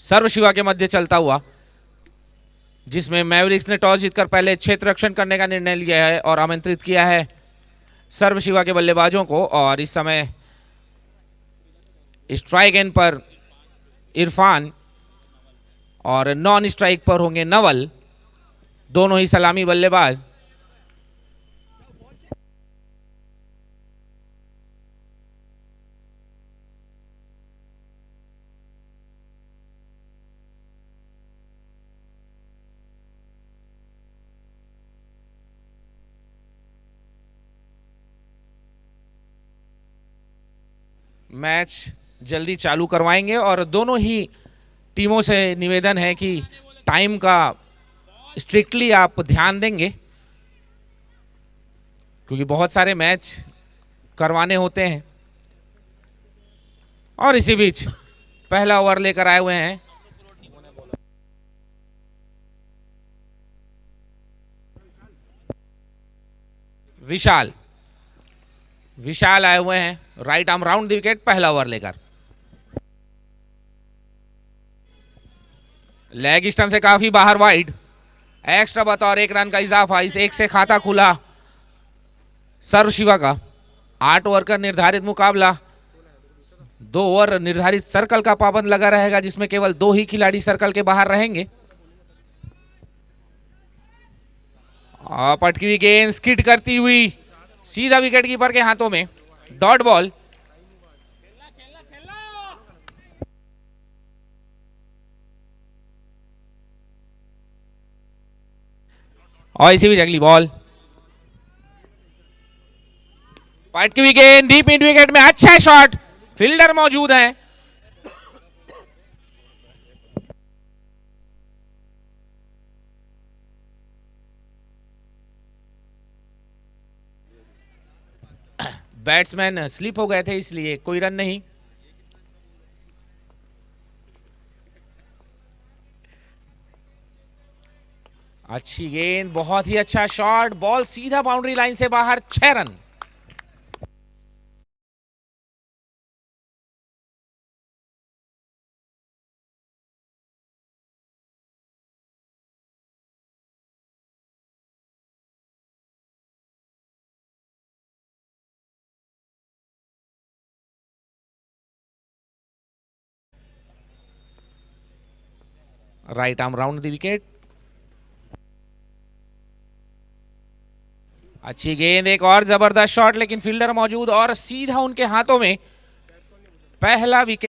सर्व शिवा के मध्य चलता हुआ, जिसमें मैवरिक्स ने टॉस जीतकर पहले क्षेत्र रक्षण करने का निर्णय लिया है और आमंत्रित किया है सर्व शिवा के बल्लेबाजों को। और इस समय स्ट्राइक एंड पर इरफान और नॉन स्ट्राइक पर होंगे नवल, दोनों ही सलामी बल्लेबाज। मैच जल्दी चालू करवाएंगे और दोनों ही टीमों से निवेदन है कि टाइम का स्ट्रिक्टली आप ध्यान देंगे, क्योंकि बहुत सारे मैच करवाने होते हैं। और इसी बीच पहला ओवर लेकर आए हुए हैं विशाल। विशाल आए हुए हैं right arm round the wicket, पहला ओवर लेकर। लेग स्टंप से काफी बाहर वाइड, एक्स्ट्रा बतौर 1 रन का इजाफा। इस एक से खाता खुला सर्व शिवा का। 8 ओवर का निर्धारित मुकाबला, 2 ओवर निर्धारित सर्कल का पाबंद लगा रहेगा, जिसमें केवल 2 ही खिलाड़ी सर्कल के बाहर रहेंगे। पटकी हुई गेंद स्किड करती हुई सीधा विकेट कीपर के हाथों में, डॉट बॉल। और इसी बीच अगली बॉल, पटकी हुई गेंद डीप मिड विकेट में, अच्छा शॉट, फील्डर मौजूद है। बैट्समैन स्लिप हो गए थे, इसलिए कोई रन नहीं। अच्छी गेंद, बहुत ही अच्छा शॉट, बॉल सीधा बाउंड्री लाइन से बाहर, 6 run. Right arm round the wicket, अच्छी गेंद, एक और जबरदस्त शॉट, लेकिन फील्डर मौजूद और सीधा उनके हाथों में, पहला विकेट।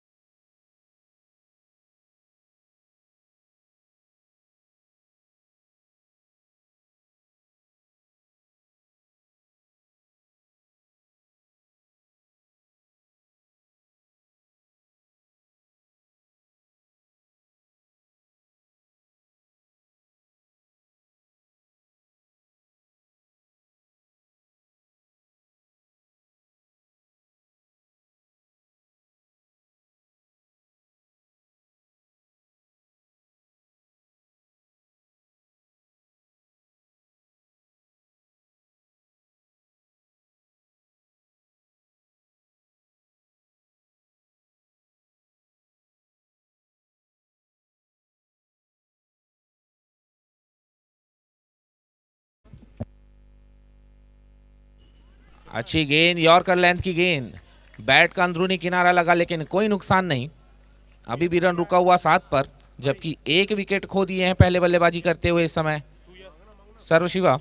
अच्छी गेंद, यॉर्कर लेंथ की गेंद, बैट का अंदरूनी किनारा लगा, लेकिन कोई नुकसान नहीं। अभी भी रन रुका हुआ 7 पर, जबकि 1 विकेट खो दिए हैं पहले बल्लेबाजी करते हुए इस समय सर्व शिवा।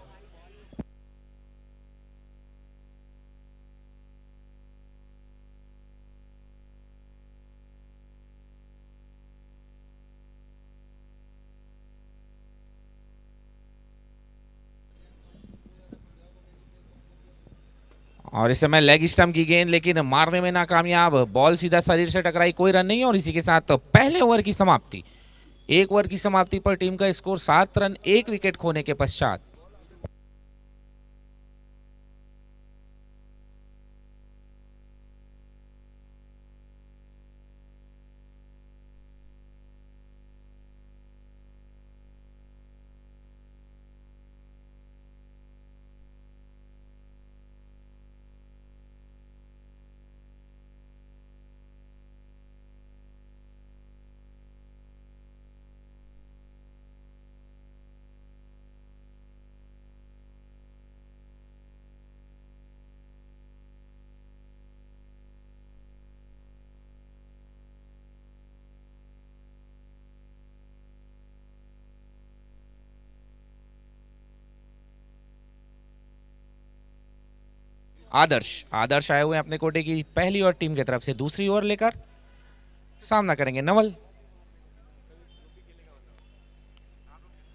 और इस समय लेग स्टंप की गेंद, लेकिन मारने में नाकामयाब, बॉल सीधा शरीर से टकराई, कोई रन नहीं। और इसी के साथ पहले ओवर की समाप्ति। 1 ओवर की समाप्ति पर टीम का स्कोर 7 रन 1 विकेट खोने के पश्चात। आदर्श आदर्श आए हुए हैं अपने कोटे की पहली और टीम की तरफ से दूसरी ओवर लेकर सामना करेंगे नवल।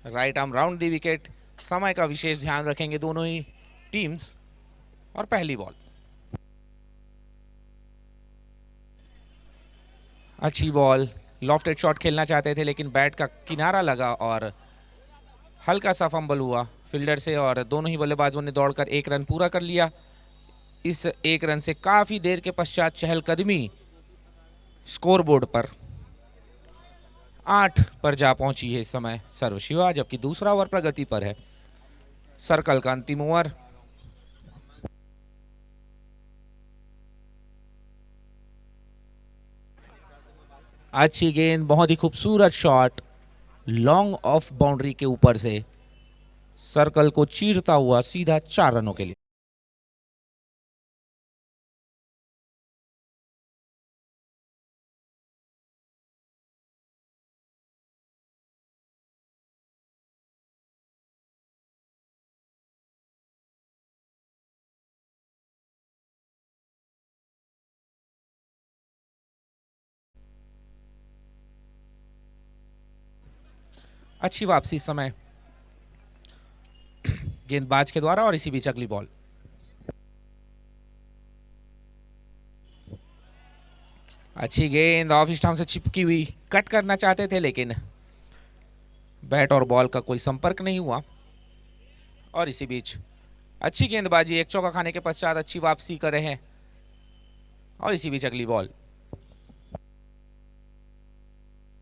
राइट आर्म राउंड दी विकेट, समय का विशेष ध्यान रखेंगे दोनों ही टीम्स। और पहली बॉल अच्छी बॉल, लॉफ्टेड शॉट खेलना चाहते थे लेकिन बैट का किनारा लगा और हल्का सा फंबल हुआ फील्डर से और दोनों ही बल्लेबाजों ने दौड़कर एक रन पूरा कर लिया। इस एक रन से काफी देर के पश्चात चहलकदमी स्कोरबोर्ड पर 8 पर जा पहुंची है इस समय सर्वशिवा, जबकि दूसरा ओवर प्रगति पर है। सर्कल का अंतिम ओवर। अच्छी गेंद, बहुत ही खूबसूरत शॉट, लॉन्ग ऑफ बाउंड्री के ऊपर से सर्कल को चीरता हुआ सीधा 4 रनों के लिए। अच्छी वापसी इस समय गेंदबाज के द्वारा और इसी बीच अगली बॉल। अच्छी गेंद, ऑफ स्टंप से चिपकी हुई, कट करना चाहते थे लेकिन बैट और बॉल का कोई संपर्क नहीं हुआ। और इसी बीच अच्छी गेंदबाजी, एक चौका खाने के पश्चात अच्छी वापसी कर रहे हैं। और इसी बीच अगली बॉल।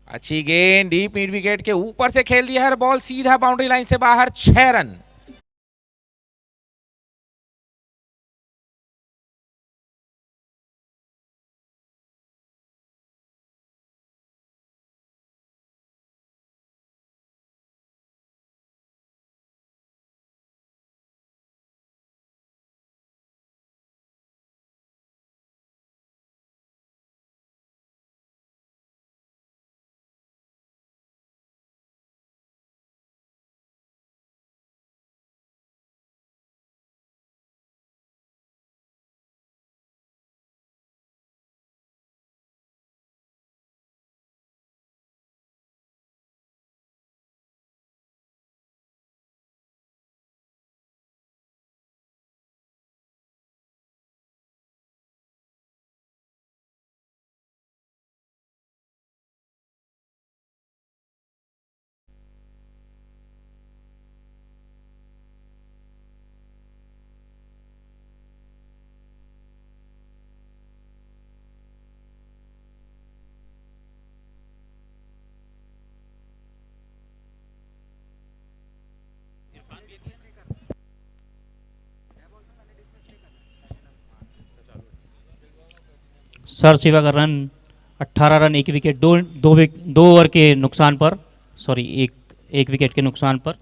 अच्छी गेंद, डीप मिड विकेट के ऊपर से खेल दिया है बॉल सीधा बाउंड्री लाइन से बाहर, 6 रन। सर शिवा का रन 18 रन, एक विकेट, दो ओवर के नुकसान पर, सॉरी एक एक विकेट के नुकसान पर।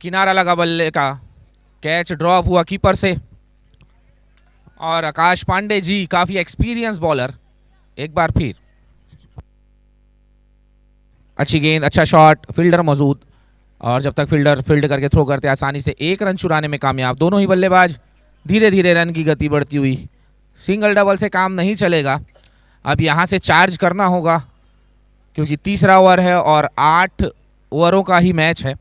किनारा लगा बल्ले का, कैच ड्रॉप हुआ कीपर से। और आकाश पांडे जी काफी एक्सपीरियंस बॉलर एक बार फिर। अच्छी गेंद, अच्छा शॉट, फील्डर मौजूद और जब तक फील्डर फील्ड करके थ्रो करते आसानी से एक रन चुराने में कामयाब दोनों ही बल्लेबाज। धीरे धीरे रन की गति बढ़ती हुई, सिंगल डबल से काम नहीं चलेगा, अब यहां से चार्ज करना होगा क्योंकि तीसरा ओवर है और 8 ओवरों का ही मैच है।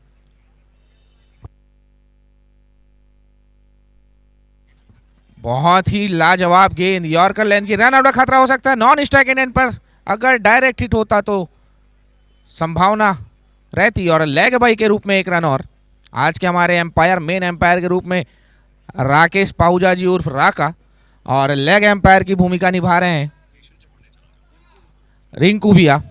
बहुत ही लाजवाब गेंद, यॉर्कर लेंथ की, रन आउट का खतरा हो सकता है नॉन स्ट्राइक एंड पर। अगर डायरेक्ट हिट होता तो संभावना रहती और लेग बाई के रूप में एक रन। और आज के हमारे एम्पायर, मेन एम्पायर के रूप में राकेश पाहुजा जी उर्फ राका, और लेग एम्पायर की भूमिका निभा रहे हैं रिंकू भैया।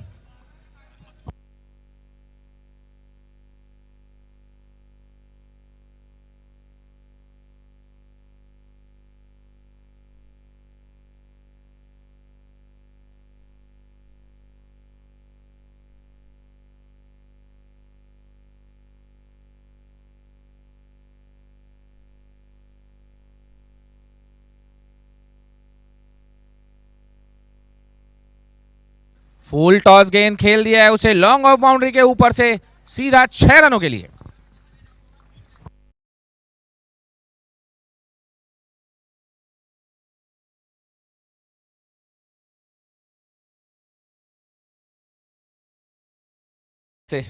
फुल टॉस गेंद खेल दिया है उसे लॉन्ग ऑफ बाउंड्री के ऊपर से सीधा 6 रनों के लिए। से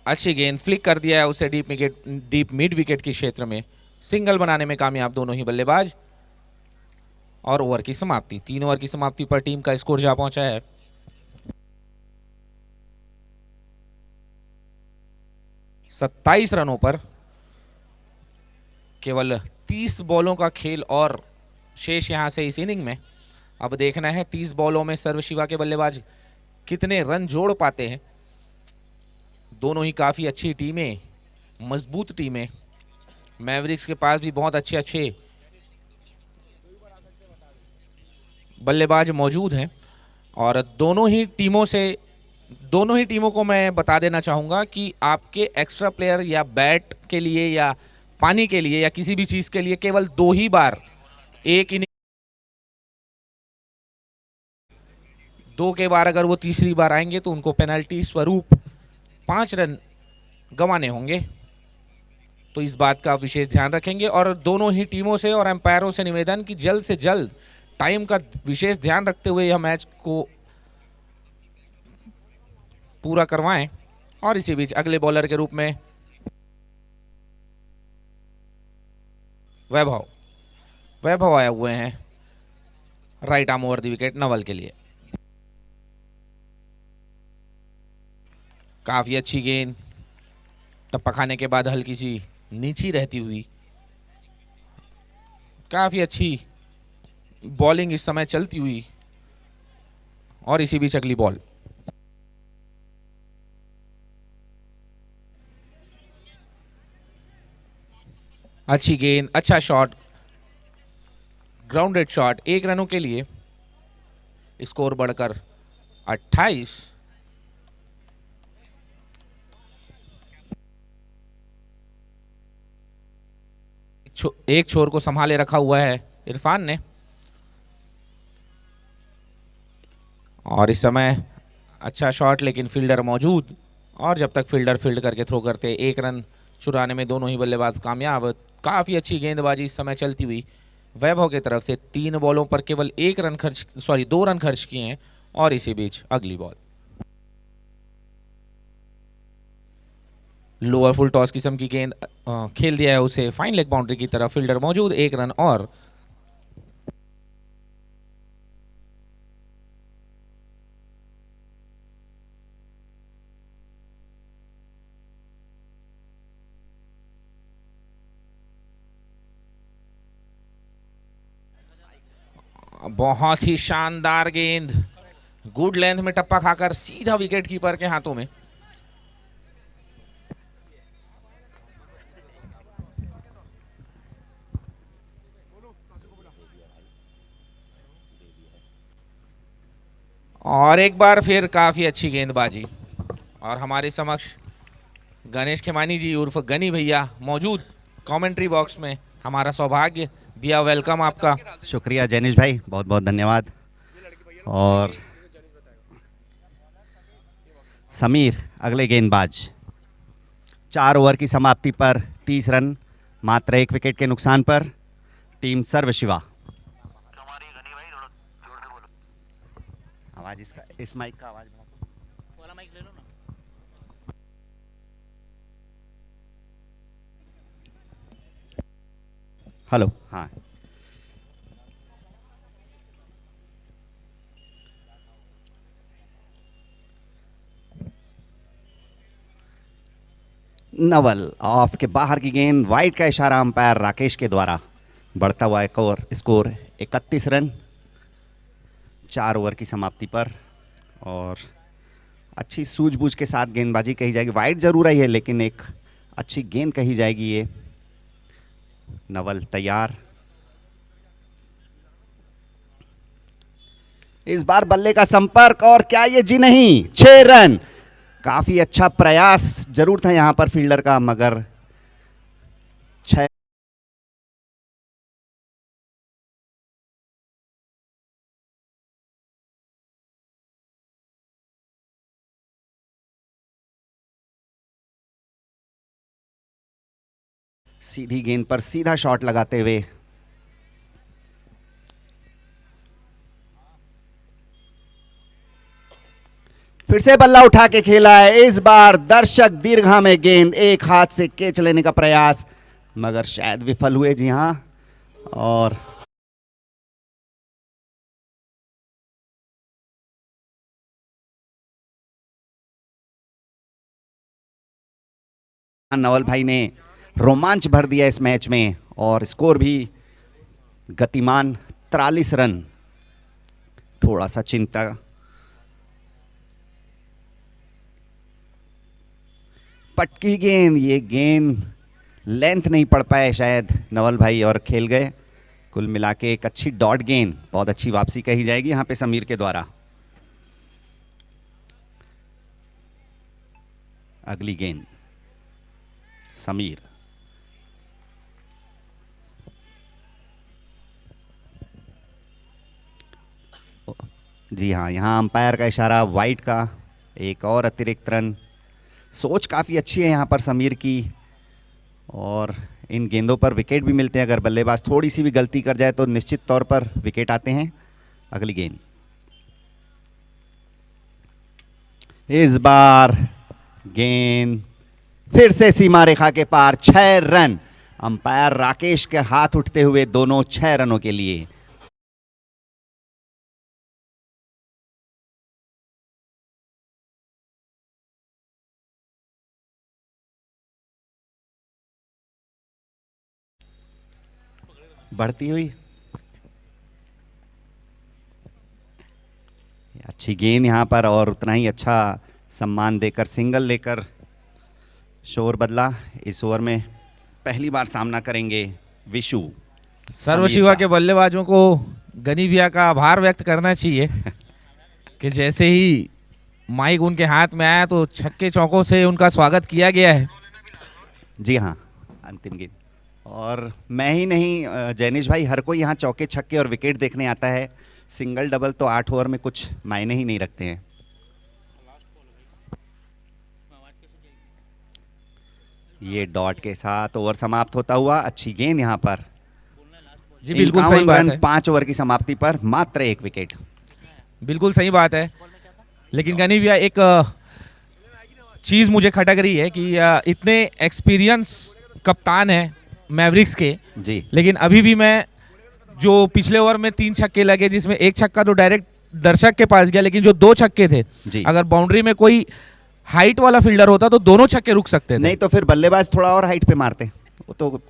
अच्छी गेंद फ्लिक कर दिया है उसे डीप मिड विकेट के क्षेत्र में। सिंगल बनाने में कामयाब दोनों ही बल्लेबाज। और ओवर की समाप्ति, 3 ओवर की समाप्ति पर टीम का स्कोर जा पहुंचा है 27 रनों पर। केवल 30 बॉलों का खेल और शेष यहां से इस इनिंग में। अब देखना है 30 बॉलों में सर्वशिवा के बल्लेबाज कितने रन जोड़ पाते हैं। दोनों ही काफी अच्छी टीमें, मजबूत टीमें। मैवरिक्स के पास भी बहुत अच्छे अच्छे बल्लेबाज मौजूद हैं और दोनों ही टीमों को मैं बता देना चाहूंगा कि आपके एक्स्ट्रा प्लेयर या बैट के लिए या पानी के लिए या किसी भी चीज के लिए केवल 2 ही बार एक इनिंग, 2 के बार अगर वो तीसरी बार आएंगे तो उनको पेनल्टी स्वरूप 5 रन गंवाने होंगे। तो इस बात का विशेष ध्यान रखेंगे और दोनों ही टीमों से और एम्पायरों से निवेदन कि जल्द से जल्द टाइम का विशेष ध्यान रखते हुए यह मैच को पूरा करवाएं। और इसी बीच अगले बॉलर के रूप में वैभव आए हुए हैं right arm over the wicket Naval के लिए। काफी अच्छी गेंद टप्पा खाने के बाद हल्की सी नीची रहती हुई। काफी अच्छी बॉलिंग इस समय चलती हुई। और इसी बीच अगली बॉल, अच्छी गेंद, अच्छा शॉट, ग्राउंडेड शॉट, 1 रनों के लिए। स्कोर बढ़कर 28। एक छोर को संभाले रखा हुआ है इरफान ने और इस समय अच्छा शॉट लेकिन फील्डर मौजूद। और जब तक फील्डर फील्ड करके थ्रो करते 1 रन चुराने में दोनों ही बल्लेबाज कामयाब। काफी अच्छी गेंदबाजी इस समय चलती हुई वैभव की तरफ से। 3 बॉलों पर केवल 2 रन खर्च किए हैं। और इसी बीच अगली बॉल, लोअर फुल टॉस किस्म की गेंद खेल दिया है उसे फाइन लेग बाउंड्री की तरफ। फील्डर मौजूद, 1 रन और। बहुत ही शानदार गेंद, गुड लेंथ में टप्पा खाकर सीधा विकेट कीपर के हाथों में। और एक बार फिर काफी अच्छी गेंदबाजी। और हमारे समक्ष गणेश खेमानी जी उर्फ गनी भैया मौजूद कमेंट्री बॉक्स में। हमारा सौभाग्य। भैया वेलकम आपका। शुक्रिया जैनिश भाई, बहुत बहुत धन्यवाद। और समीर अगले गेंदबाज। 4 ओवर की समाप्ति पर 30 रन, मात्र 1 विकेट के नुकसान पर टीम सर्वशिवा। आवाज इस माइक का आवाज वाला माइक ले लो ना। हेलो, हाँ। नवल ऑफ के बाहर की गेंद, वाइड का इशारा अंपायर राकेश के द्वारा। बढ़ता हुआ एक और स्कोर 31 रन 4 ओवर की समाप्ति पर। और अच्छी सूझबूझ के साथ गेंदबाजी कही जाएगी। वाइड जरूर आई है लेकिन एक अच्छी गेंद कही जाएगी ये। नवल तैयार। इस बार बल्ले का संपर्क और क्या ये जी नहीं, 6 रन। काफी अच्छा प्रयास जरूर था यहां पर फील्डर का, मगर 6 सीधी गेंद पर सीधा शॉट लगाते हुए फिर से बल्ला उठा के खेला है। इस बार दर्शक दीर्घा में गेंद एक हाथ से कैच लेने का प्रयास, मगर शायद विफल हुए। जी हां, और नवल भाई ने रोमांच भर दिया इस मैच में और स्कोर भी गतिमान 43 रन। थोड़ा सा चिंता, पटकी गेंद, ये गेंद लेंथ नहीं पड़ पाए शायद नवल भाई और खेल गए। कुल मिला के एक अच्छी डॉट गेंद, बहुत अच्छी वापसी कही जाएगी यहां पे समीर के द्वारा। अगली गेंद समीर, जी हाँ, यहाँ अंपायर का इशारा वाइड का, एक और अतिरिक्त रन। सोच काफ़ी अच्छी है यहाँ पर समीर की, और इन गेंदों पर विकेट भी मिलते हैं। अगर बल्लेबाज थोड़ी सी भी गलती कर जाए तो निश्चित तौर पर विकेट आते हैं। अगली गेंद, इस बार गेंद फिर से सीमा रेखा के पार, 6 रन। अंपायर राकेश के हाथ उठते हुए दोनों 6 रनों के लिए। बढ़ती हुई अच्छी गेंद यहां पर, और उतना ही अच्छा सम्मान देकर सिंगल लेकर शोर बदला। इस ओवर में पहली बार सामना करेंगे विशु। सर्व समीर शिवा का। के बल्लेबाजों को गनी भैया का आभार व्यक्त करना चाहिए कि जैसे ही माइक उनके हाथ में आया तो छक्के चौकों से उनका स्वागत किया गया है। जी हाँ, अंतिम गेंद, और मैं ही नहीं जैनिश भाई, हर कोई यहाँ चौके छक्के और विकेट देखने आता है। सिंगल डबल तो 8 ओवर में कुछ मायने ही नहीं रखते हैं। ये डॉट के साथ ओवर समाप्त होता हुआ। अच्छी गेंद यहाँ पर, जी बिल्कुल सही बात है, 5 ओवर की समाप्ति पर मात्र 1 विकेट। बिल्कुल सही बात है। लेकिन गनी भैया एक चीज मुझे खटक रही है कि इतने एक्सपीरियंस कप्तान है मैवरिक्स के, जी, लेकिन अभी भी मैं जो पिछले ओवर में 3 छक्के लगे, जिसमें एक छक्का तो डायरेक्ट दर्शक के पास गया, लेकिन जो 2 छक्के थे, जी। अगर बाउंड्री में कोई हाइट वाला फील्डर होता तो दोनों छक्के रुक सकते थे। नहीं तो फिर बल्लेबाज थोड़ा और हाइट पे मारते वो तो।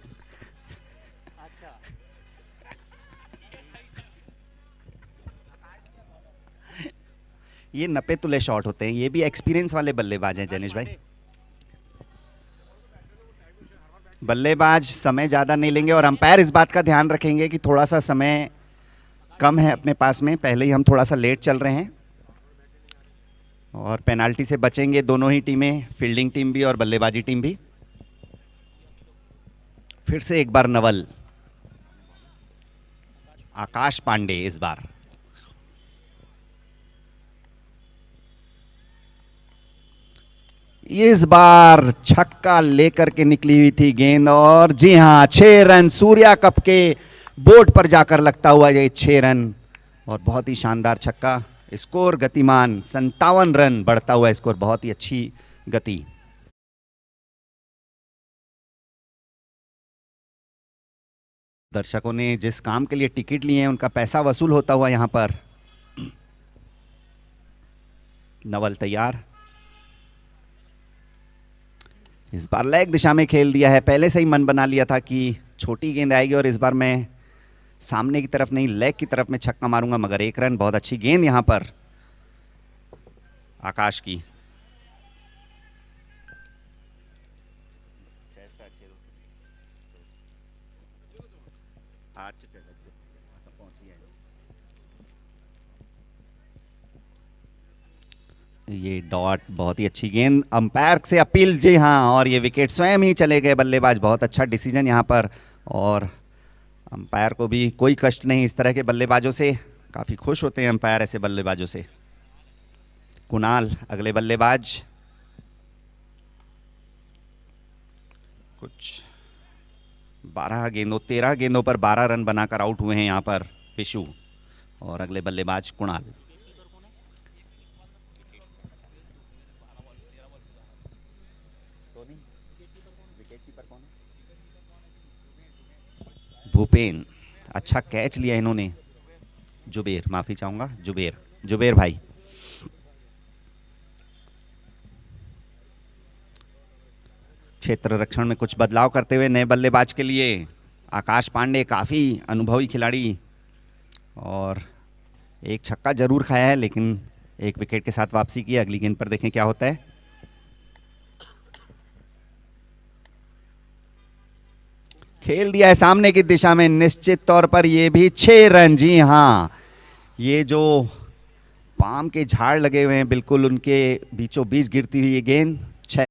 ये नपे तुले शॉट होते हैं, ये भी एक्सपीरियंस वाले बल्लेबाज हैं जैनिश भाई। बल्लेबाज समय ज़्यादा नहीं लेंगे, और अंपायर इस बात का ध्यान रखेंगे कि थोड़ा सा समय कम है अपने पास में, पहले ही हम थोड़ा सा लेट चल रहे हैं, और पेनाल्टी से बचेंगे दोनों ही टीमें, फील्डिंग टीम भी और बल्लेबाजी टीम भी। फिर से एक बार नवल, आकाश पांडे इस बार। इस बार छक्का लेकर के निकली हुई थी गेंद, और जी हां, 6 रन सूर्या कप के बोर्ड पर जाकर लगता हुआ ये 6 रन, और बहुत ही शानदार छक्का। स्कोर गतिमान 57 रन, बढ़ता हुआ स्कोर, बहुत ही अच्छी गति। दर्शकों ने जिस काम के लिए टिकट लिए हैं उनका पैसा वसूल होता हुआ यहां पर। नवल तैयार, इस बार लेग दिशा में खेल दिया है। पहले से ही मन बना लिया था कि छोटी गेंद आएगी और इस बार मैं सामने की तरफ नहीं लेग की तरफ में छक्का मारूंगा, मगर 1 रन। बहुत अच्छी गेंद यहां पर आकाश की। ये डॉट, बहुत ही अच्छी गेंद, अंपायर से अपील, जी हाँ, और ये विकेट स्वयं ही चले गए बल्लेबाज। बहुत अच्छा डिसीजन यहाँ पर, और अंपायर को भी कोई कष्ट नहीं इस तरह के बल्लेबाजों से, काफ़ी खुश होते हैं अंपायर ऐसे बल्लेबाजों से। कुणाल अगले बल्लेबाज, कुछ 13 गेंदों पर 12 रन बनाकर आउट हुए हैं यहाँ पर विशु। और अगले बल्लेबाज कुणाल। भूपेन, अच्छा कैच लिया इन्होंने। जुबेर, माफी चाहूंगा, जुबेर भाई। क्षेत्र रक्षण में कुछ बदलाव करते हुए नए बल्लेबाज के लिए आकाश पांडे, काफी अनुभवी खिलाड़ी, और एक छक्का जरूर खाया है लेकिन एक विकेट के साथ वापसी की। अगली गेंद पर देखें क्या होता है। खेल दिया है सामने की दिशा में, निश्चित तौर पर ये भी 6 रन। जी हाँ, ये जो पाम के झाड़ लगे हुए हैं बिल्कुल उनके बीचों बीच गिरती हुई ये गेंद 6।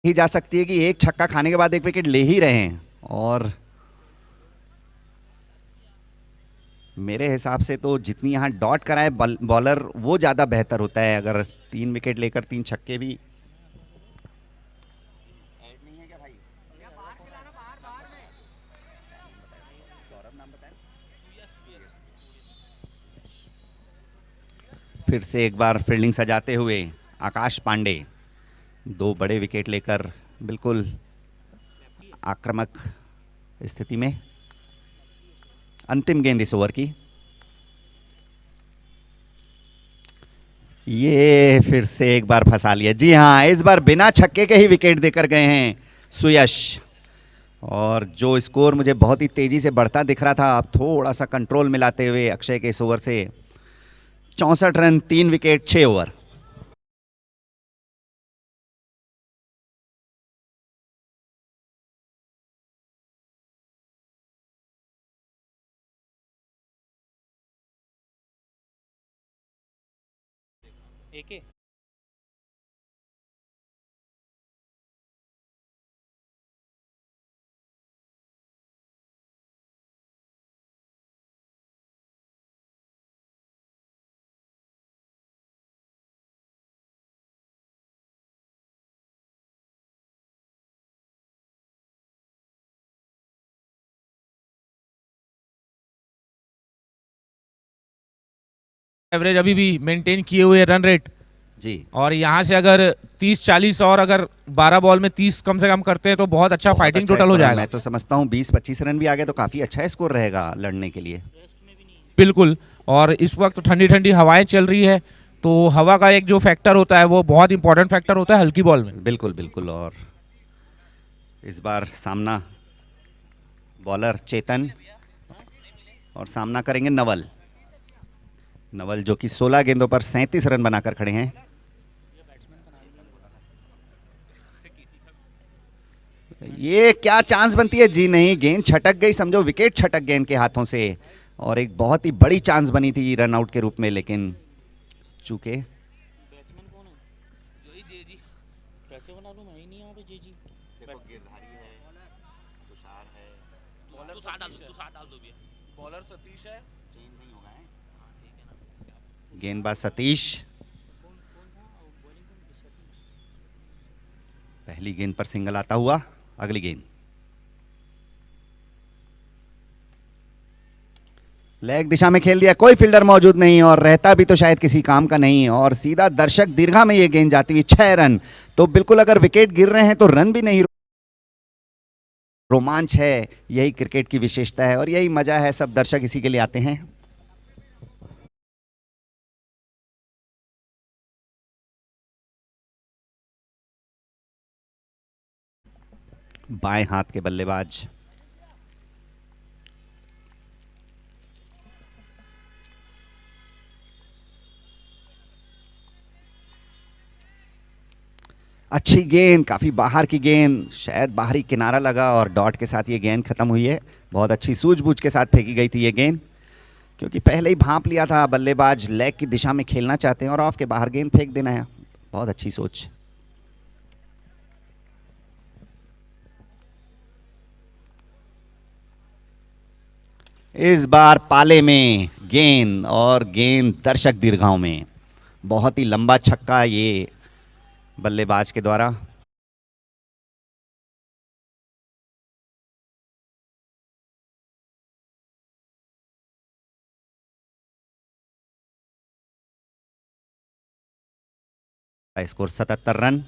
ही जा सकती है कि एक छक्का खाने के बाद एक विकेट ले ही रहे हैं, और मेरे हिसाब से तो जितनी यहाँ डॉट कराए बॉलर वो ज़्यादा बेहतर होता है। अगर 3 विकेट लेकर 3 छक्के भी ऐड नहीं है क्या भाई? फिर से एक बार फील्डिंग सजाते हुए आकाश पांडे 2 बड़े विकेट लेकर बिल्कुल आक्रामक स्थिति में। अंतिम गेंद इस ओवर की। ये फिर से एक बार फंसा लिया। जी हाँ, इस बार बिना छक्के के ही विकेट देकर गए हैं सुयश। और जो स्कोर मुझे बहुत ही तेजी से बढ़ता दिख रहा था, अब थोड़ा सा कंट्रोल में लाते हुए अक्षय के इस ओवर से 64 रन, 3 विकेट, 6 ओवर। एक एवरेज अभी भी मेंटेन किए हुए रन रेट जी, और यहाँ से अगर 30-40 और अगर 12 बॉल में 30 कम से कम करते हैं तो बहुत अच्छा बहुत फाइटिंग अच्छा टोटल हो स्कोर है। जाएगा। मैं तो समझता हूँ 20-25 रन भी आ गए तो काफी अच्छा स्कोर रहेगा लड़ने के लिए। बिल्कुल। और इस वक्त ठंडी ठंडी हवाएं चल रही है तो हवा का एक जो फैक्टर होता है वो बहुत इंपॉर्टेंट फैक्टर होता है हल्की बॉल में। बिल्कुल बिल्कुल। और इस बार सामना बॉलर चेतन, और सामना करेंगे नवल। नवल जो कि 16 गेंदों पर 37 रन बनाकर खड़े हैं। ये क्या चांस बनती है? जी नहीं, गेंद छटक गई, समझो विकेट छटक गए इनके हाथों से। और एक बहुत ही बड़ी चांस बनी थी रन आउट के रूप में, लेकिन चूके देखो गिरधारी है, तुषार है, बॉलर सतीश है, चेंज नहीं होगा है। गेंदबाज सतीश पहली गेंद पर सिंगल आता हुआ। अगली गेंद लेग दिशा में खेल दिया, कोई फील्डर मौजूद नहीं और रहता भी तो शायद किसी काम का नहीं, और सीधा दर्शक दीर्घा में ये गेंद जाती हुई 6 रन। तो बिल्कुल अगर विकेट गिर रहे हैं तो रन भी नहीं, रोमांच है, यही क्रिकेट की विशेषता है और यही मजा है, सब दर्शक इसी के लिए आते हैं। बाएं हाथ के बल्लेबाज। अच्छी गेंद, काफी बाहर की गेंद, शायद बाहरी किनारा लगा और डॉट के साथ ये गेंद खत्म हुई है। बहुत अच्छी सूझबूझ के साथ फेंकी गई थी ये गेंद, क्योंकि पहले ही भांप लिया था बल्लेबाज लेग की दिशा में खेलना चाहते हैं और ऑफ के बाहर गेंद फेंक देना है। बहुत अच्छी सोच। इस बार पाले में गेंद और गेंद दर्शक दीर्घाओं में। बहुत ही लंबा छक्का ये बल्लेबाज के द्वारा। Score 77 run.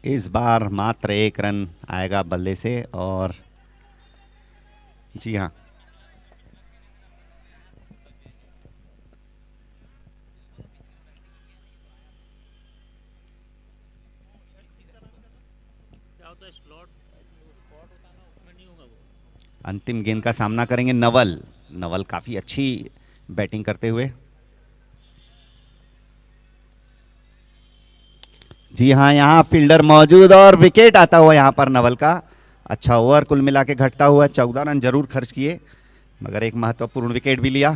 इस बार मात्र 1 रन आएगा बल्ले से। और जी हाँ, अंतिम गेंद का सामना करेंगे नवल। नवल काफी अच्छी बैटिंग करते हुए। जी हाँ, यहाँ फील्डर मौजूद और विकेट आता हुआ यहाँ पर नवल का। अच्छा ओवर कुल मिला के घटता हुआ। 14 रन जरूर खर्च किए, मगर एक महत्वपूर्ण विकेट भी लिया।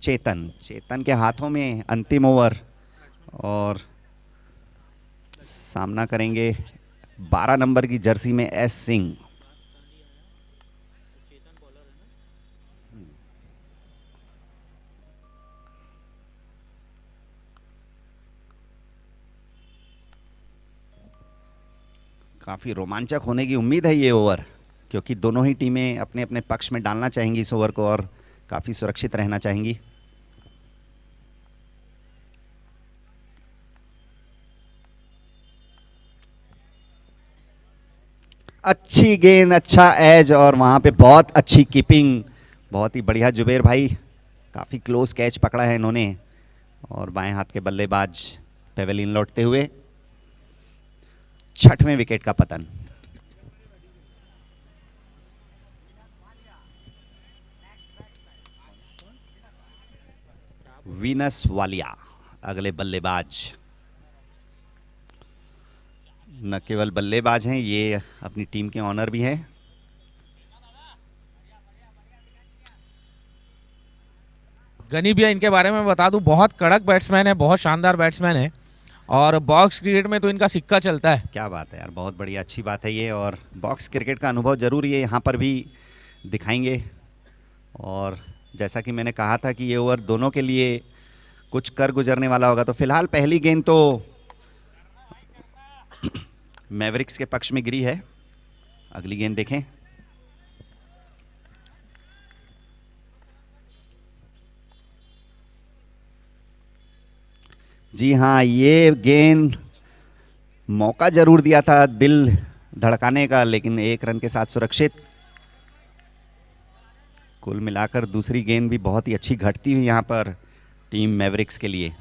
चेतन, चेतन के हाथों में अंतिम ओवर। और सामना करेंगे 12 नंबर की जर्सी में एस सिंह। काफी रोमांचक होने की उम्मीद है ये ओवर, क्योंकि दोनों ही टीमें अपने अपने पक्ष में डालना चाहेंगी इस ओवर को और काफी सुरक्षित रहना चाहेंगी। अच्छी गेंद, अच्छा एज और वहां पे बहुत अच्छी कीपिंग। बहुत ही बढ़िया जुबेर भाई, काफी क्लोज कैच पकड़ा है इन्होंने। और बाएं हाथ के बल्लेबाज पेवेलियन लौटते हुए। छठवें विकेट का पतन। वीनस वालिया अगले बल्लेबाज। न केवल बल्लेबाज हैं, ये अपनी टीम के ऑनर भी हैं। गनी भैया, इनके बारे में बता दूं, बहुत कड़क बैट्समैन है, बहुत शानदार बैट्समैन है और बॉक्स क्रिकेट में तो इनका सिक्का चलता है। क्या बात है यार, बहुत बढ़िया, अच्छी बात है ये। और बॉक्स क्रिकेट का अनुभव जरूर ये यहाँ पर भी दिखाएंगे। और जैसा कि मैंने कहा था कि ये ओवर दोनों के लिए कुछ कर गुजरने वाला होगा। तो फिलहाल पहली गेंद तो मैवरिक्स के पक्ष में गिरी है। अगली गेंद देखें। जी हाँ, ये गेंद मौका जरूर दिया था दिल धड़काने का, लेकिन 1 रन के साथ सुरक्षित। कुल मिलाकर दूसरी गेंद भी बहुत ही अच्छी घटती हुई यहाँ पर टीम मैवरिक्स के लिए।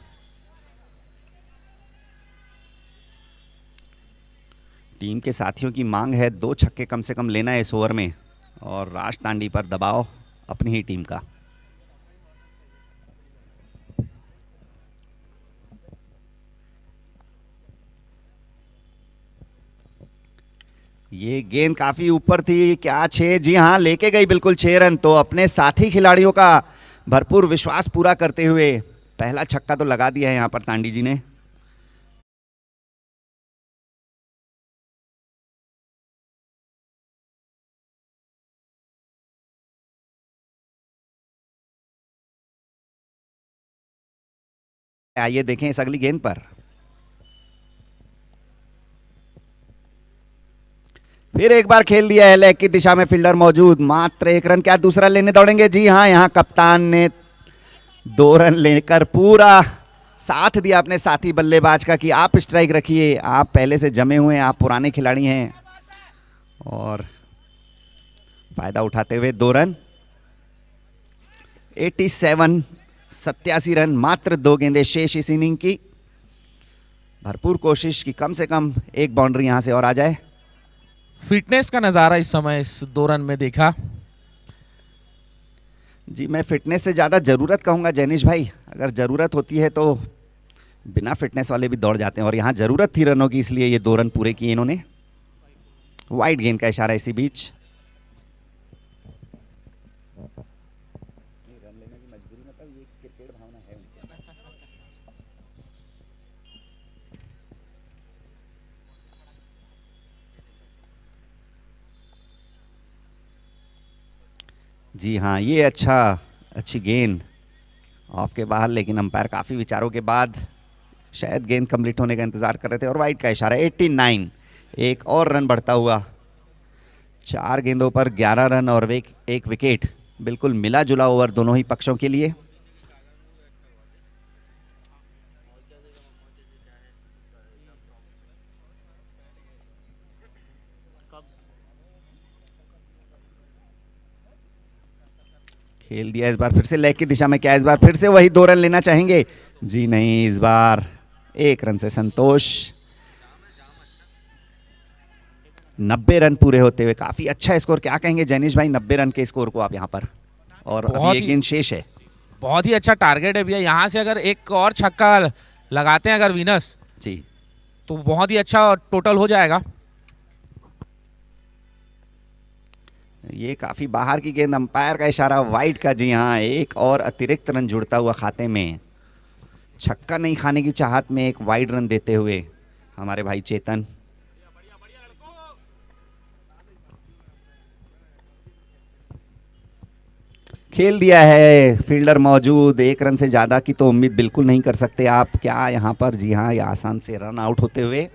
टीम के साथियों की मांग है 2 छक्के कम से कम लेना है इस ओवर में, और राज तांडी पर दबाव अपनी ही टीम का। ये गेंद काफी ऊपर थी, क्या 6? जी हाँ, लेके गई बिल्कुल 6 रन। तो अपने साथी खिलाड़ियों का भरपूर विश्वास पूरा करते हुए पहला छक्का तो लगा दिया है यहाँ पर तांडी जी ने। आइए देखें इस अगली गेंद पर। फिर एक बार खेल दिया है, लेग की दिशा में फील्डर मौजूद, मात्र 1 रन। क्या दूसरा लेने दौड़ेंगे? जी हाँ, यहां कप्तान ने 2 रन लेकर पूरा साथ दिया अपने साथी बल्लेबाज का कि आप स्ट्राइक रखिए, आप पहले से जमे हुए हैं, आप पुराने खिलाड़ी हैं। और फायदा उठाते हुए 2 रन। 87 रन, मात्र 2 गेंदें शेष इस इनिंग की। भरपूर कोशिश की कम से कम एक बाउंड्री यहां से और आ जाए। फिटनेस का नजारा इस समय इस 2 रन में देखा। जी, मैं फिटनेस से ज़्यादा ज़रूरत कहूँगा जैनिश भाई। अगर ज़रूरत होती है तो बिना फिटनेस वाले भी दौड़ जाते हैं, और यहाँ ज़रूरत थी रनों की, इसलिए ये 2 रन पूरे किए इन्होंने। वाइड गेंद का इशारा इसी बीच। जी हाँ, ये अच्छी गेंद ऑफ के बाहर, लेकिन अंपायर काफ़ी विचारों के बाद शायद गेंद कंप्लीट होने का इंतजार कर रहे थे, और वाइड का इशारा। 89, एक और रन बढ़ता हुआ। 4 गेंदों पर 11 रन और एक विकेट। बिल्कुल मिला जुला ओवर दोनों ही पक्षों के लिए। खेल दिया इस बार फिर से लेग की दिशा में। क्या इस बार फिर से वही 2 रन लेना चाहेंगे? जी नहीं, इस बार 1 रन से संतोष। 90 रन पूरे होते हुए काफी अच्छा स्कोर। क्या कहेंगे जैनिश भाई 90 रन के स्कोर को आप यहाँ पर? और अभी बहुत एक ही गेंद शेष है। बहुत ही अच्छा टारगेट है भैया। यहाँ से अगर एक और छक्का लगाते हैं अगर विनस, जी, तो बहुत ही अच्छा टोटल हो जाएगा। ये काफी बाहर की गेंद, अंपायर का इशारा वाइड का। जी हाँ, एक और अतिरिक्त रन जुड़ता हुआ खाते में। छक्का नहीं खाने की चाहत में एक वाइड रन देते हुए हमारे भाई चेतन। खेल दिया है, फील्डर मौजूद। 1 रन से ज़्यादा की तो उम्मीद बिल्कुल नहीं कर सकते आप। क्या यहाँ पर? जी हाँ, ये आसान से रन आउट होते हुए।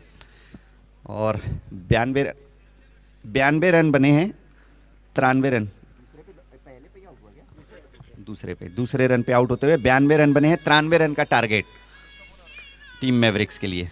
और 92 रन बने हैं। 93 रन दूसरे रन पे आउट होते हुए 92 रन बने हैं। 93 रन का टारगेट टीम मैवरिक्स के लिए।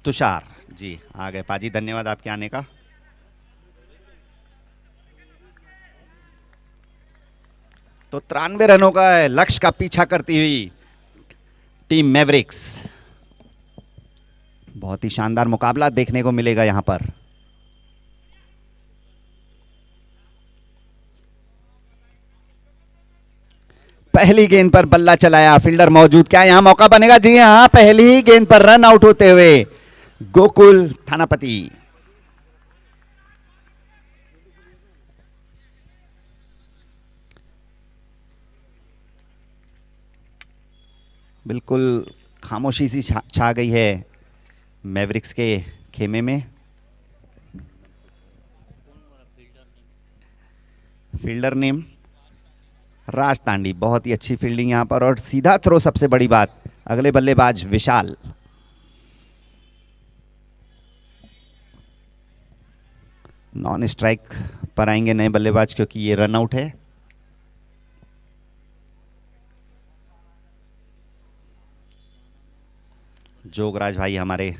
तुषार जी आ गए पाजी, धन्यवाद आपके आने का। तो 93 रनों का लक्ष्य का पीछा करती हुई टीम मैवरिक्स। बहुत ही शानदार मुकाबला देखने को मिलेगा यहां पर। पहली गेंद पर बल्ला चलाया, फील्डर मौजूद, क्या यहां मौका बनेगा? जी हां, पहली ही गेंद पर रन आउट होते हुए गोकुल थानापति। बिल्कुल खामोशी सी छा गई है मैवरिक्स के खेमे में। फील्डर नेम राज तांडी, बहुत ही अच्छी फील्डिंग यहां पर, और सीधा थ्रो सबसे बड़ी बात। अगले बल्लेबाज विशाल। नॉन स्ट्राइक पर आएंगे नए बल्लेबाज क्योंकि ये रन आउट है। जोगराज भाई हमारे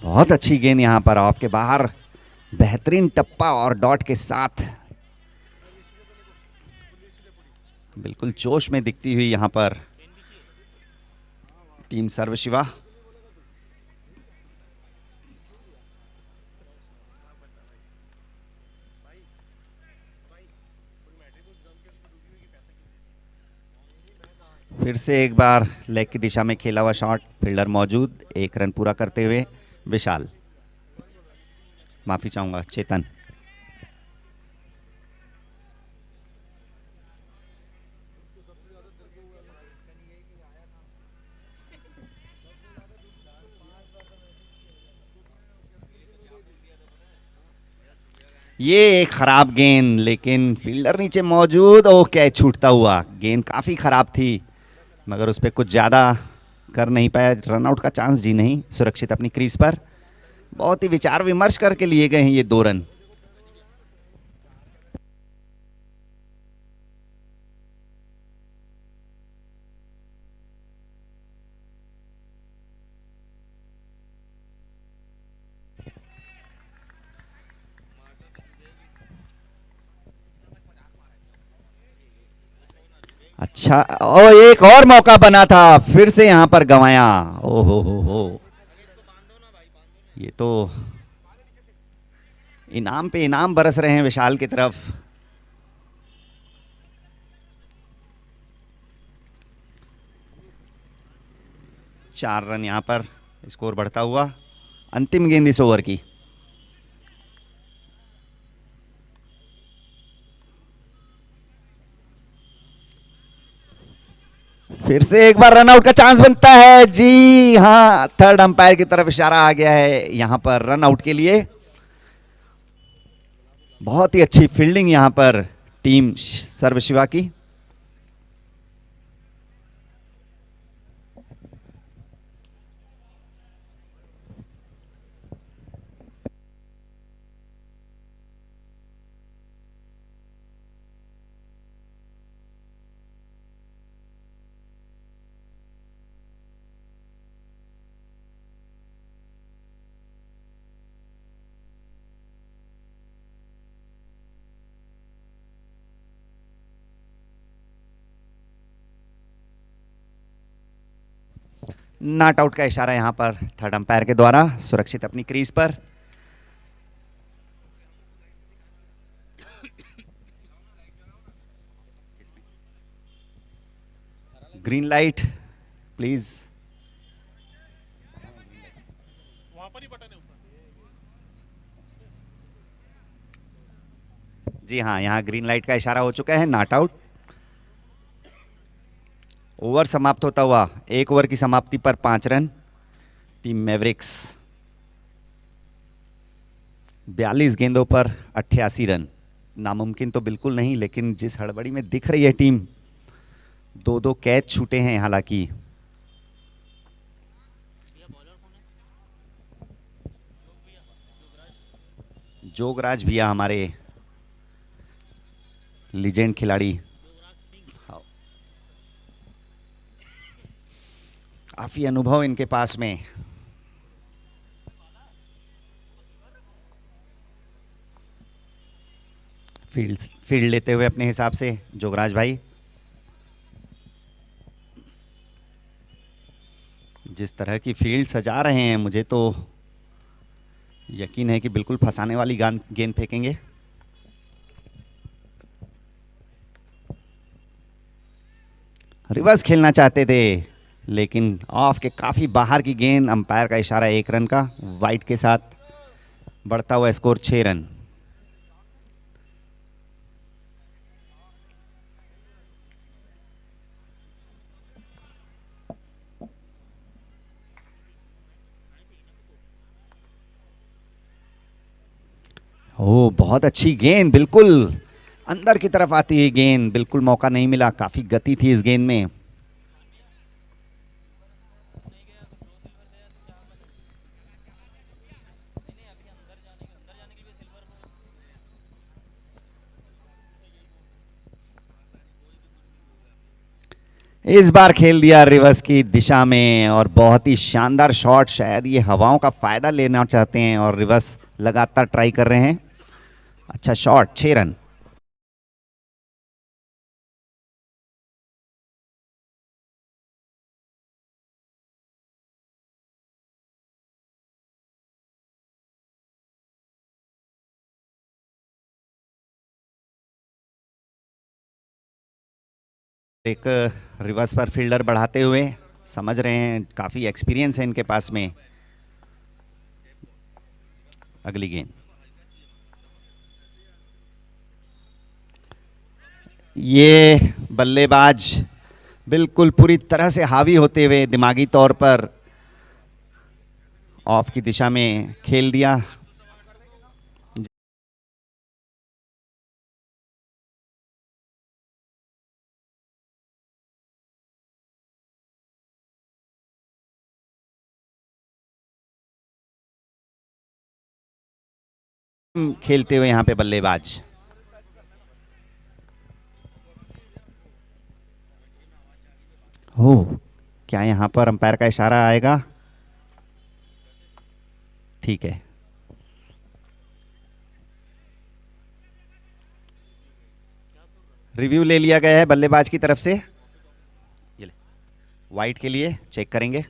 बहुत अच्छी गेंद यहां पर ऑफ के बाहर, बेहतरीन टप्पा और डॉट के साथ, बिल्कुल जोश में दिखती हुई यहां पर टीम सर्वशिवा। फिर से एक बार लेग की दिशा में खेला हुआ शॉट, फील्डर मौजूद, एक रन पूरा करते हुए विशाल, माफी चाहूंगा चेतन। ये एक खराब गेंद, लेकिन फील्डर नीचे मौजूद, ओ कैच छूटता हुआ। गेंद काफी खराब थी मगर उस पर कुछ ज्यादा कर नहीं पाया, रनआउट का चांस जी नहीं, सुरक्षित अपनी क्रीज पर। बहुत ही विचार विमर्श करके लिए गए हैं ये 2 रन। अच्छा, ओ एक और मौका बना था, फिर से यहां पर गंवाया। ओ हो, ये तो इनाम पे इनाम बरस रहे हैं विशाल की तरफ। चार रन यहां पर स्कोर बढ़ता हुआ। अंतिम गेंद इस ओवर की। फिर से एक बार रनआउट का चांस बनता है। जी हां, थर्ड अंपायर की तरफ इशारा आ गया है यहां पर रनआउट के लिए। बहुत ही अच्छी फील्डिंग यहां पर टीम सर्वशिवा की। नॉट आउट का इशारा यहां पर थर्ड अंपायर के द्वारा, सुरक्षित अपनी क्रीज पर। Green light please. वहां पर ही बटन है ऊपर। जी हाँ, यहां ग्रीन लाइट का इशारा हो चुका है, नॉट आउट। ओवर समाप्त होता हुआ, 1 ओवर की समाप्ति पर 5 रन। टीम मैवरिक्स 42 गेंदों पर 88 रन। नामुमकिन तो बिल्कुल नहीं, लेकिन जिस हड़बड़ी में दिख रही है टीम, दो दो कैच छूटे हैं हालांकि। जोगराज भैया हमारे लीजेंड खिलाड़ी, काफी अनुभव इनके पास में। फील्ड लेते हुए अपने हिसाब से जोगराज भाई। जिस तरह की फील्ड सजा रहे हैं, मुझे तो यकीन है कि बिल्कुल फंसाने वाली गेंद फेंकेंगे। रिवर्स खेलना चाहते थे, लेकिन ऑफ के काफी बाहर की गेंद। अंपायर का इशारा 1 रन का, वाइड के साथ बढ़ता हुआ स्कोर 6 रन। ओ बहुत अच्छी गेंद, बिल्कुल अंदर की तरफ आती है गेंद, बिल्कुल मौका नहीं मिला। काफी गति थी इस गेंद में। इस बार खेल दिया रिवर्स की दिशा में, और बहुत ही शानदार शॉट। शायद ये हवाओं का फायदा लेना चाहते हैं और रिवर्स लगातार ट्राई कर रहे हैं। अच्छा शॉट, 6 रन। एक रिवर्स पर फील्डर बढ़ाते हुए, समझ रहे हैं, काफी एक्सपीरियंस है इनके पास में। अगली गेंद, ये बल्लेबाज बिल्कुल पूरी तरह से हावी होते हुए दिमागी तौर पर ऑफ की दिशा में खेल दिया। खेलते हुए यहां पे बल्लेबाज। हो, क्या यहां पर अंपायर का इशारा आएगा? ठीक है। रिव्यू ले लिया गया है बल्लेबाज की तरफ से। ये ले, वाइट के लिए चेक करेंगे।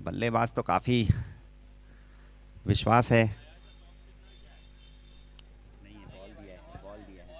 बल्लेबाज तो काफी विश्वास है। नहीं, बॉल दिया है, बॉल दिया है।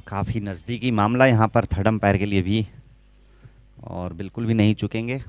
काफी नजदीकी मामला यहां पर थर्ड अंपायर के लिए भी, और बिल्कुल भी नहीं चुकेंगे।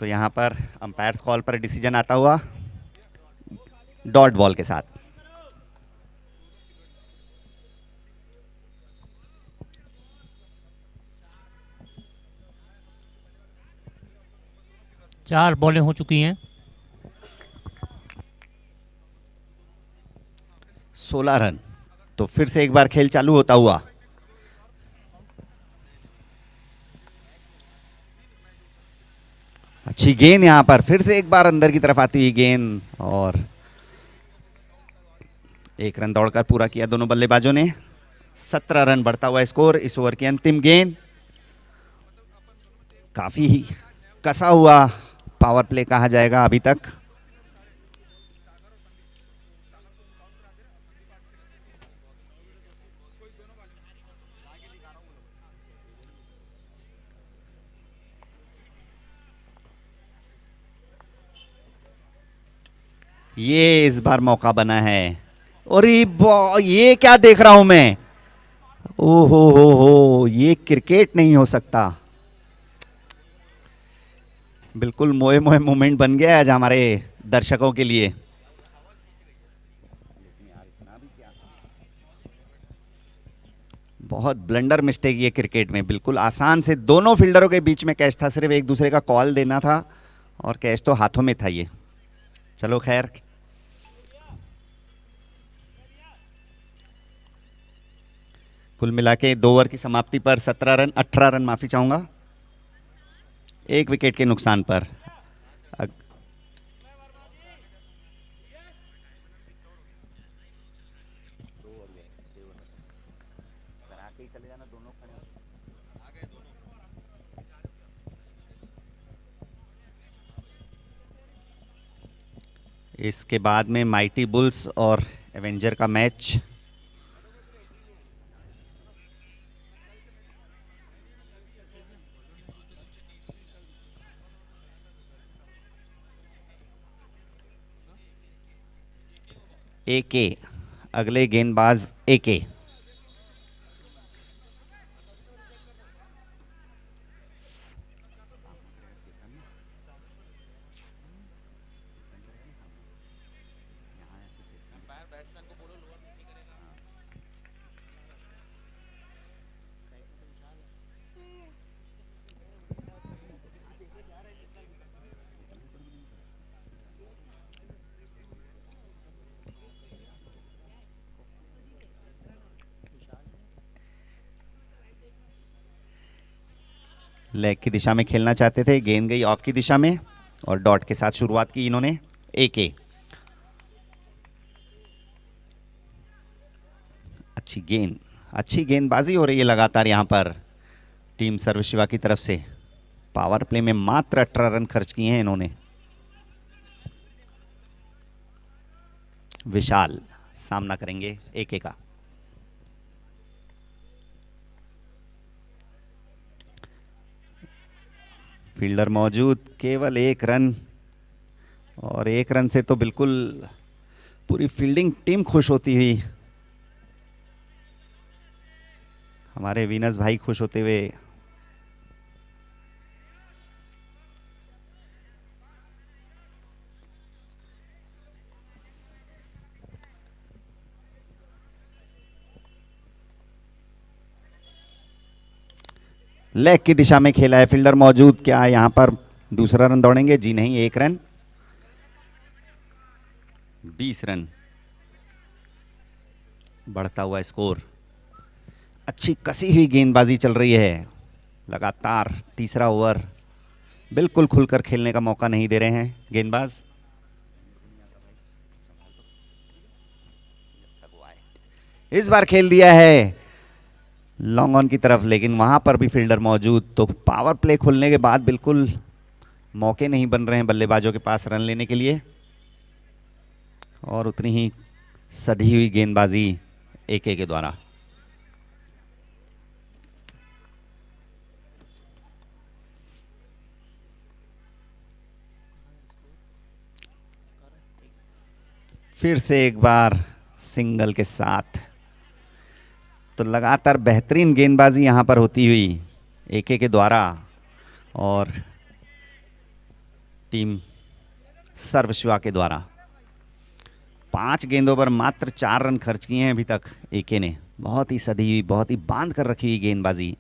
तो यहाँ पर अंपायर्स कॉल पर डिसीजन आता हुआ डॉट बॉल के साथ। चार बॉलें हो चुकी हैं। 16 रन। तो फिर से एक बार खेल चालू होता हुआ। अच्छी गेंद यहां पर फिर से एक बार अंदर की तरफ आती हुई गेंद, और 1 रन दौड़कर पूरा किया दोनों बल्लेबाजों ने। 17 रन बढ़ता हुआ स्कोर। इस ओवर की अंतिम गेंद काफी ही कसा हुआ पावर प्ले कहा जाएगा अभी तक। ये इस बार मौका बना है, और ये क्या देख रहा हूं मैं। ओहो हो, ये क्रिकेट नहीं हो सकता। बिल्कुल मोए मोए मोमेंट बन गया आज हमारे दर्शकों के लिए। बहुत ब्लंडर मिस्टेक ये क्रिकेट में। बिल्कुल आसान से दोनों फील्डरों के बीच में कैच था, सिर्फ एक दूसरे का कॉल देना था और कैच तो हाथों में था ये। चलो खैर, कुल मिला के 2 ओवर की समाप्ति पर 18 रन माफी चाहूंगा, 1 विकेट के नुकसान पर। इसके बाद में माइटी बुल्स और एवेंजर का मैच। एके अगले गेंदबाज एके। लेग की दिशा में खेलना चाहते थे, गेंद गई ऑफ की दिशा में और डॉट के साथ शुरुआत की इन्होंने। एके अच्छी गेंदबाजी हो रही है लगातार यहां पर टीम सर्व शिवा की तरफ से। पावर प्ले में मात्र 18 रन खर्च किए हैं इन्होंने। विशाल सामना करेंगे एके का। फील्डर मौजूद, केवल 1 रन, और 1 रन से तो बिल्कुल पूरी फील्डिंग टीम खुश होती हुई। हमारे वीनस भाई खुश होते हुए। लेग की दिशा में खेला है, फील्डर मौजूद। क्या यहां पर दूसरा रन दौड़ेंगे? जी नहीं, 1 रन। 20 रन बढ़ता हुआ स्कोर। अच्छी कसी हुई गेंदबाजी चल रही है लगातार। तीसरा ओवर, बिल्कुल खुलकर खेलने का मौका नहीं दे रहे हैं गेंदबाज। इस बार खेल दिया है लॉन्ग ऑन की तरफ, लेकिन वहां पर भी फील्डर मौजूद। तो पावर प्ले खुलने के बाद बिल्कुल मौके नहीं बन रहे हैं बल्लेबाजों के पास रन लेने के लिए, और उतनी ही सधी हुई गेंदबाजी एके के द्वारा। फिर से एक बार सिंगल के साथ। तो लगातार बेहतरीन गेंदबाजी यहां पर होती हुई एके के द्वारा, और टीम सर्व शिवा के द्वारा। 5 गेंदों पर मात्र 4 रन खर्च किए हैं अभी तक एके ने। बहुत ही सधी हुई, बहुत ही बांध कर रखी हुई गेंदबाजी।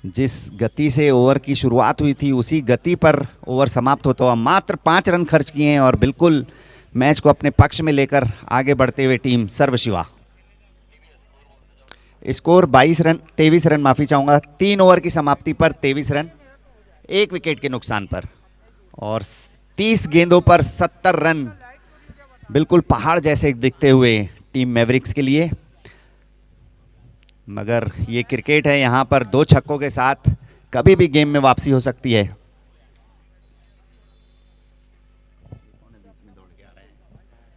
जिस गति से ओवर की शुरुआत हुई थी उसी गति पर ओवर समाप्त होता हुआ मात्र 5 रन खर्च किए हैं और बिल्कुल मैच को अपने पक्ष में लेकर आगे बढ़ते हुए टीम सर्व शिवा। स्कोर 23 रन माफी चाहूंगा। 3 ओवर की समाप्ति पर 23 रन, 1 विकेट के नुकसान पर, और 30 गेंदों पर 70 रन बिल्कुल पहाड़ जैसे दिखते हुए टीम मैवरिक्स के लिए। मगर ये क्रिकेट है, यहां पर 2 छक्कों के साथ कभी भी गेम में वापसी हो सकती है।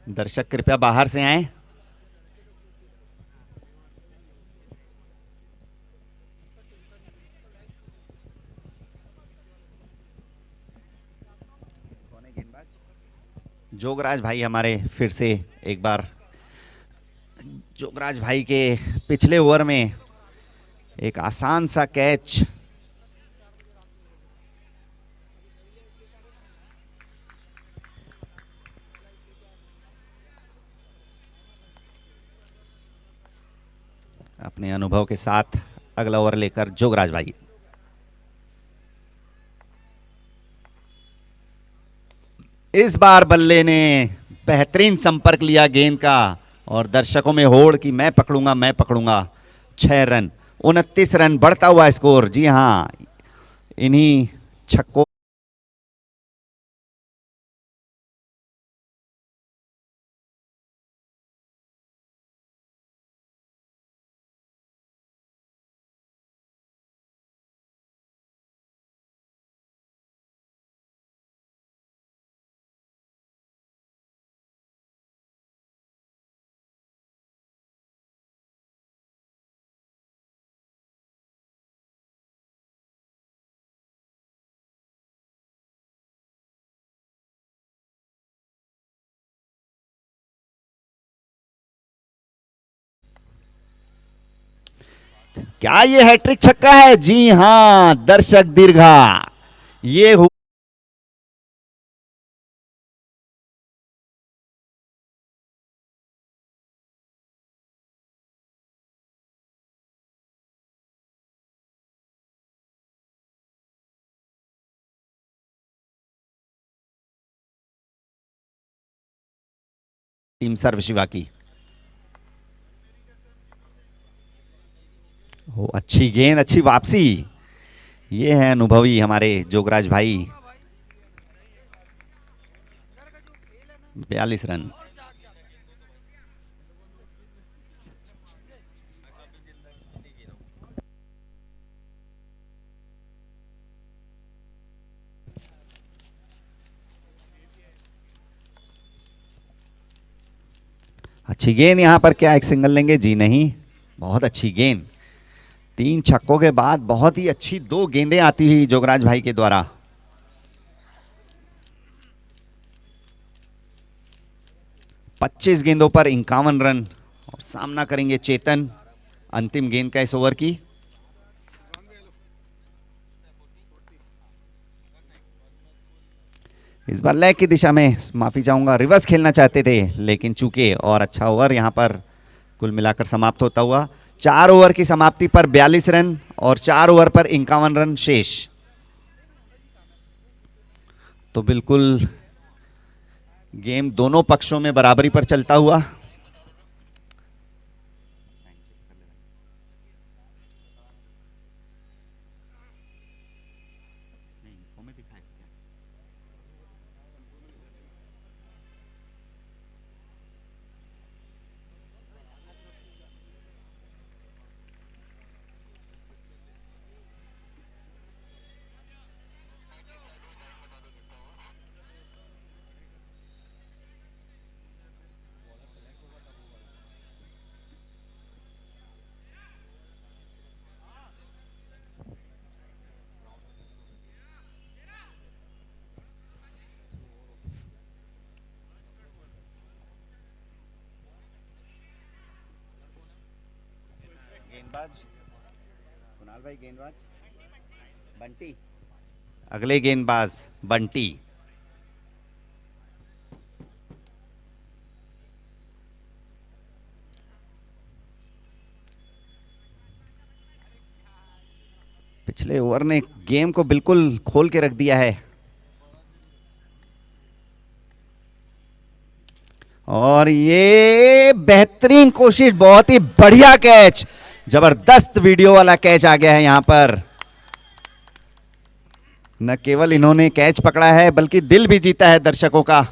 दर्शक कृपया बाहर से आएं। जोगराज भाई हमारे फिर से एक बार, जोगराज भाई के पिछले ओवर में एक आसान सा कैच, अपने अनुभव के साथ अगला ओवर लेकर जोगराज भाई। इस बार बल्ले ने बेहतरीन संपर्क लिया गेंद का और दर्शकों में होड़ कि मैं पकड़ूंगा मैं पकड़ूंगा। 6 रन, 29 रन, बढ़ता हुआ स्कोर। जी हां, इन्हीं छक्कों क्या ये हैट्रिक छक्का है? जी हां दर्शक दीर्घा, ये टीम सर्व शिवा की। ओ, अच्छी गेंद, अच्छी वापसी। ये है अनुभवी हमारे जोगराज भाई। 42 रन। अच्छी गेंद, यहां पर क्या एक सिंगल लेंगे? जी नहीं, बहुत अच्छी गेंद। 3 छक्कों के बाद बहुत ही अच्छी 2 गेंदें आती हुई जोगराज भाई के द्वारा। 25 गेंदों पर 51 रन और सामना करेंगे चेतन अंतिम गेंद का इस ओवर की। इस बार लेग की दिशा में, माफी चाहूंगा, रिवर्स खेलना चाहते थे लेकिन चूके, और अच्छा ओवर यहां पर कुल मिलाकर समाप्त होता हुआ। 4 ओवर की समाप्ति पर 42 रन और 4 ओवर पर 51 रन शेष। तो बिल्कुल गेम दोनों पक्षों में बराबरी पर चलता हुआ। गेंदबाज कुणाल भाई, गेंदबाज बंटी। अगले गेंदबाज बंटी। पिछले ओवर ने गेम को बिल्कुल खोल के रख दिया है। और ये बेहतरीन कोशिश, बहुत ही बढ़िया कैच, जबरदस्त वीडियो वाला कैच आ गया है यहां पर। न केवल इन्होंने कैच पकड़ा है बल्कि दिल भी जीता है दर्शकों का।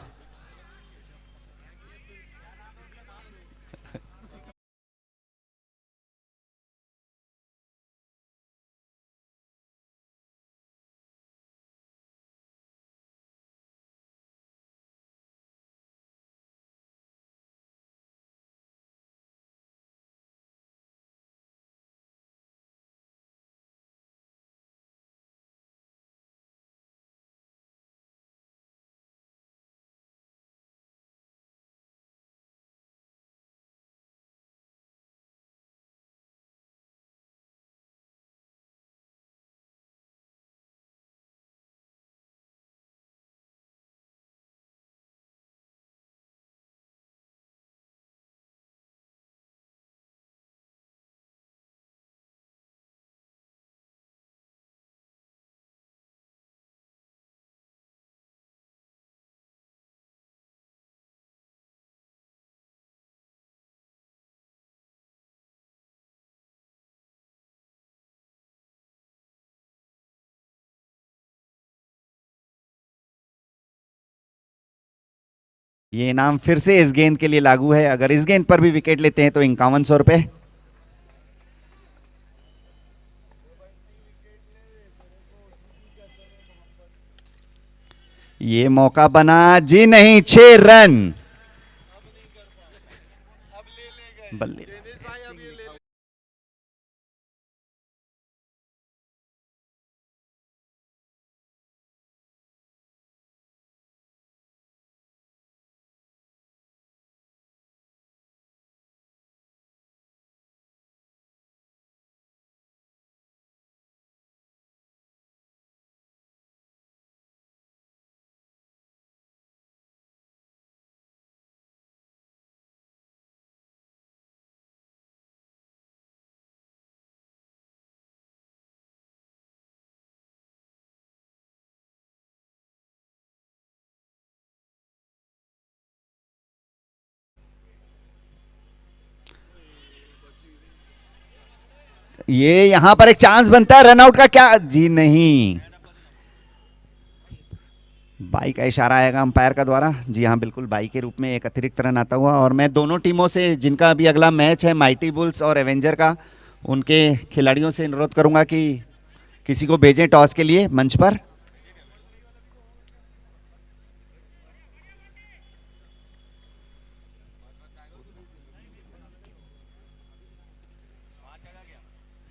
ये इनाम फिर से इस गेंद के लिए लागू है। अगर इस गेंद पर भी विकेट लेते हैं तो 5100 रुपए। ये मौका बना जी नहीं, 6 रन। बल्ले ये यहां पर एक चांस बनता है रनआउट का, क्या जी नहीं। बाई का इशारा आएगा अंपायर का द्वारा। जी हाँ, बिल्कुल बाई के रूप में एक अतिरिक्त रन आता हुआ। और मैं दोनों टीमों से, जिनका अभी अगला मैच है माइटी बुल्स और एवेंजर का, उनके खिलाड़ियों से अनुरोध करूंगा कि किसी को भेजें टॉस के लिए मंच पर।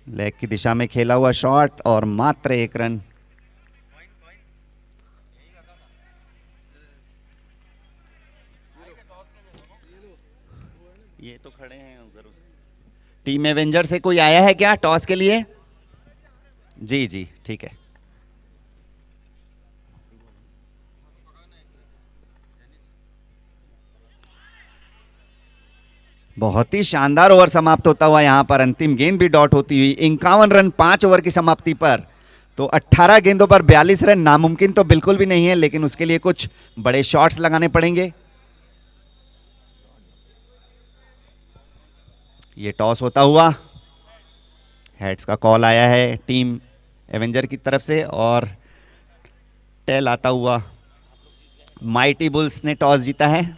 लेग की दिशा में खेला हुआ शॉट और मात्र 1 रन। ये तो खड़े हैं उधर। उस टीम एवेंजर से कोई आया है क्या टॉस के लिए? जी जी ठीक है। बहुत ही शानदार ओवर समाप्त होता हुआ यहां पर, अंतिम गेंद भी डॉट होती हुई। 51 रन 5 ओवर की समाप्ति पर। तो 18 गेंदों पर 42 रन नामुमकिन तो बिल्कुल भी नहीं है, लेकिन उसके लिए कुछ बड़े शॉट्स लगाने पड़ेंगे। ये टॉस होता हुआ, हेड्स का कॉल आया है टीम एवेंजर की तरफ से, और टेल आता हुआ माइटी बुल्स ने टॉस जीता है।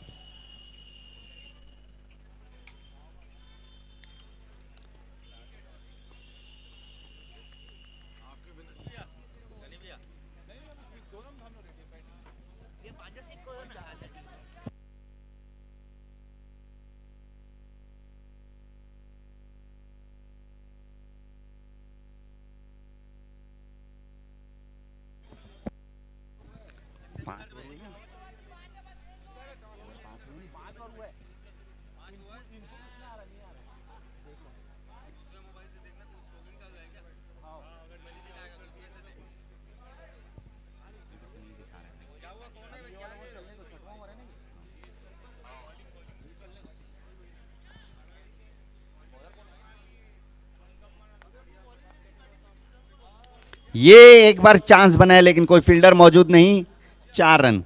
ये एक बार चांस बना है लेकिन कोई फील्डर मौजूद नहीं। 4 रन,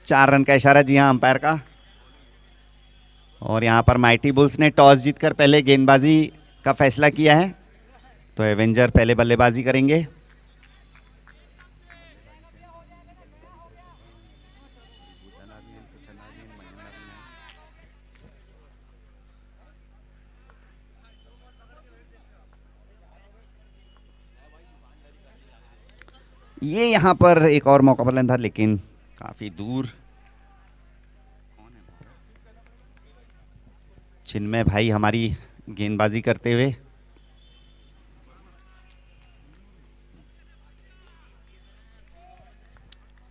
4 रन का इशारा जी हाँ अंपायर का। और यहां पर माइटी बुल्स ने टॉस जीतकर पहले गेंदबाजी का फैसला किया है, तो एवेंजर पहले बल्लेबाजी करेंगे। ये यहां पर एक और मौका बुलंद था लेकिन काफी दूर। चिन्मय भाई हमारी गेंदबाजी करते हुए।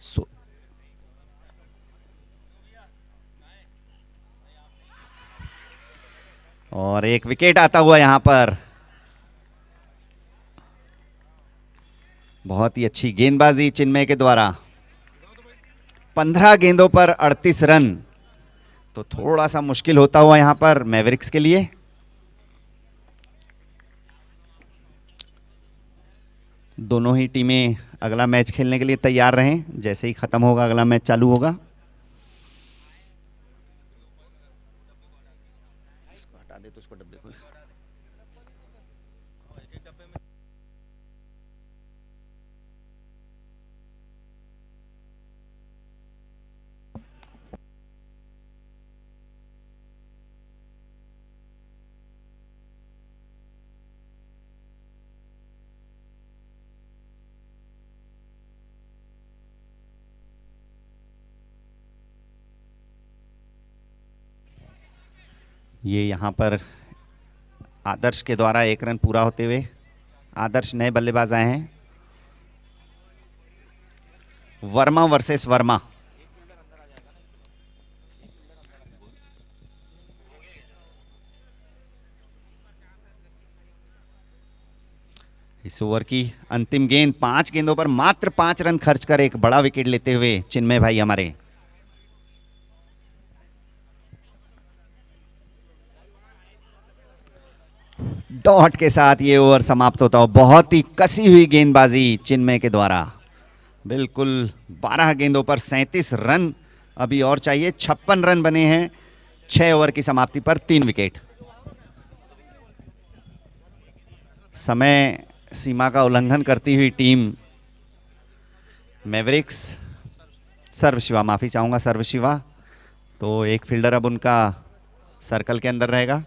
सो और एक विकेट आता हुआ यहां पर। बहुत ही अच्छी गेंदबाजी चिन्मय के द्वारा। 15 गेंदों पर 38 रन, तो थोड़ा सा मुश्किल होता हुआ यहां पर मैवरिक्स के लिए। दोनों ही टीमें अगला मैच खेलने के लिए तैयार रहें, जैसे ही खत्म होगा अगला मैच चालू होगा। इसको हटा दे तो इसको डब्बे को। ये यहां पर आदर्श के द्वारा 1 रन पूरा होते हुए। आदर्श नए बल्लेबाज आए हैं। वर्मा वर्सेस वर्मा। इस ओवर की अंतिम गेंद, 5 गेंदों पर मात्र 5 रन खर्च कर एक बड़ा विकेट लेते हुए चिन्मय भाई हमारे। डॉट के साथ ये ओवर समाप्त होता हो। बहुत ही कसी हुई गेंदबाजी चिन्मय के द्वारा। बिल्कुल 12 गेंदों पर 37 रन अभी और चाहिए। 56 रन बने हैं 6 ओवर की समाप्ति पर, 3 विकेट। समय सीमा का उल्लंघन करती हुई टीम मैवरिक्स, सर्व शिवा, माफी चाहूंगा सर्व शिवा, तो एक फील्डर अब उनका सर्कल के अंदर रहेगा।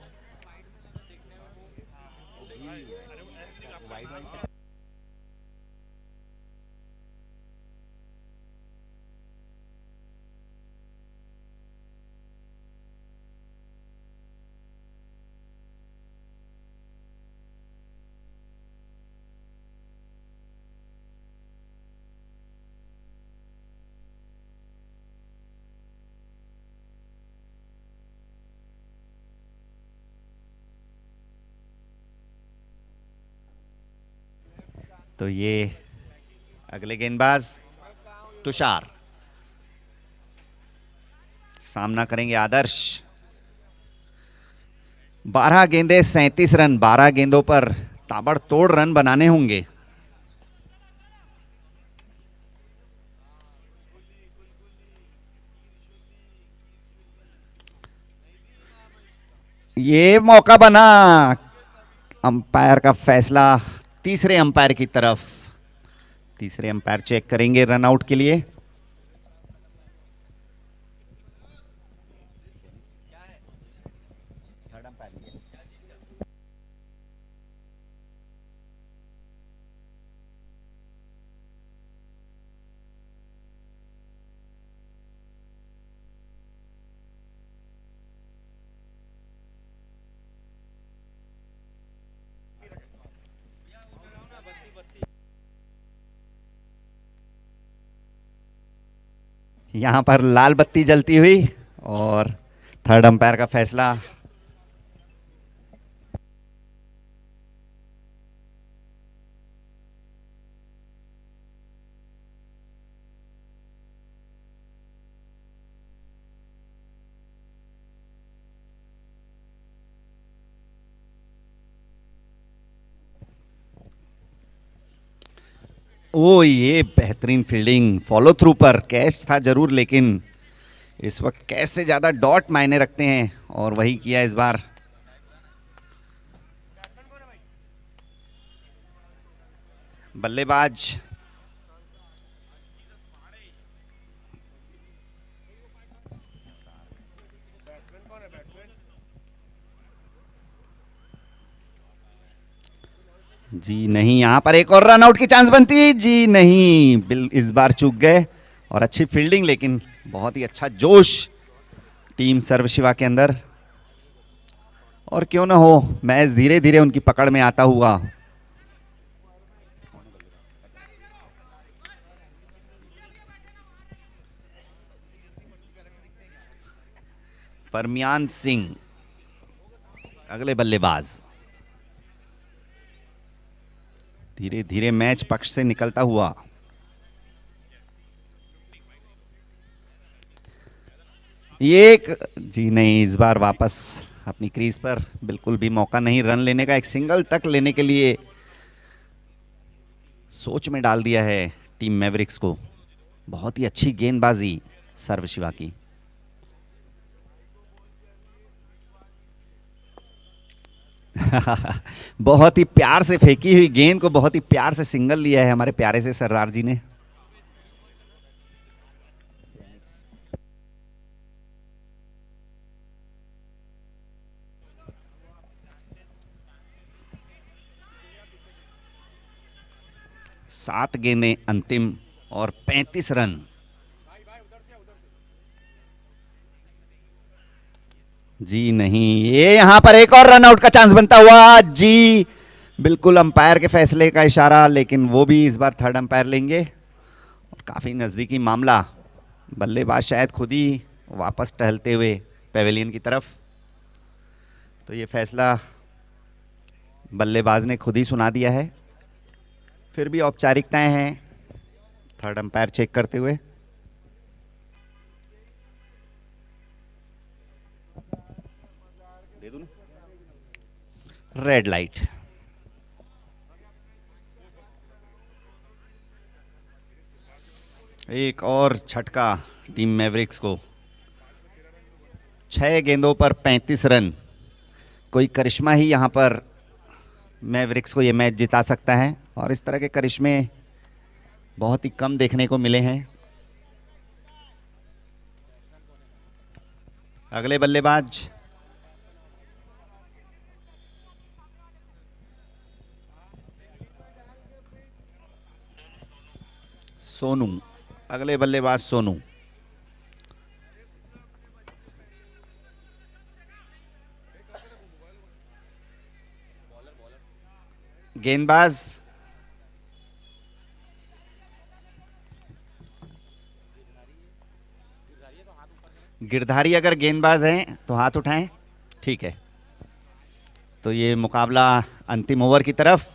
तो ये अगले गेंदबाज तुषार सामना करेंगे आदर्श। 12 गेंदे 37 रन, 12 गेंदों पर ताबड़तोड़ रन बनाने होंगे। ये मौका बना, अंपायर का फैसला तीसरे अंपायर की तरफ। तीसरे अंपायर चेक करेंगे रन आउट के लिए। यहां पर लाल बत्ती जलती हुई और थर्ड अंपायर का फैसला। ओ ये बेहतरीन फील्डिंग, फॉलो थ्रू पर कैच था जरूर, लेकिन इस वक्त कैच से ज्यादा डॉट मायने रखते हैं और वही किया इस बार। बल्लेबाज जी नहीं, यहां पर एक और रन आउट की चांस बनती, जी नहीं, बिल इस बार चूक गए। और अच्छी फील्डिंग, लेकिन बहुत ही अच्छा जोश टीम सर्व शिवा के अंदर। और क्यों ना हो, मैच धीरे धीरे उनकी पकड़ में आता हुआ। परमियान सिंह अगले बल्लेबाज। धीरे धीरे मैच पक्ष से निकलता हुआ। ये एक, जी नहीं, इस बार वापस अपनी क्रीज पर, बिल्कुल भी मौका नहीं रन लेने का, एक सिंगल तक लेने के लिए सोच में डाल दिया है टीम मैवरिक्स को। बहुत ही अच्छी गेंदबाजी सर्व शिवा की। बहुत ही प्यार से फेंकी हुई गेंद को बहुत ही प्यार से सिंगल लिया है हमारे प्यारे से सरदार जी ने। सात गेंदें अंतिम और 35 रन। जी नहीं, ये यहां पर एक और रन आउट का चांस बनता हुआ, जी बिल्कुल अंपायर के फैसले का इशारा, लेकिन वो भी इस बार थर्ड अंपायर लेंगे। और काफी नजदीकी मामला। बल्लेबाज शायद खुद ही वापस टहलते हुए पेवेलियन की तरफ। तो ये फैसला बल्लेबाज ने खुद ही सुना दिया है। फिर भी औपचारिकताएं हैं, थर्ड अंपायर चेक करते हुए। दे दूं ना? Red light. एक और झटका टीम मैवरिक्स को। 6 गेंदों पर 35 रन। कोई करिश्मा ही यहां पर मैवरिक्स को यह मैच जिता सकता है, और इस तरह के करिश्मे बहुत ही कम देखने को मिले हैं। अगले बल्लेबाज सोनू। अगले बल्लेबाज सोनू। गेंदबाज गिरधारी अगर गेंदबाज हैं तो हाथ उठाएं। ठीक है, तो ये मुकाबला अंतिम ओवर की तरफ।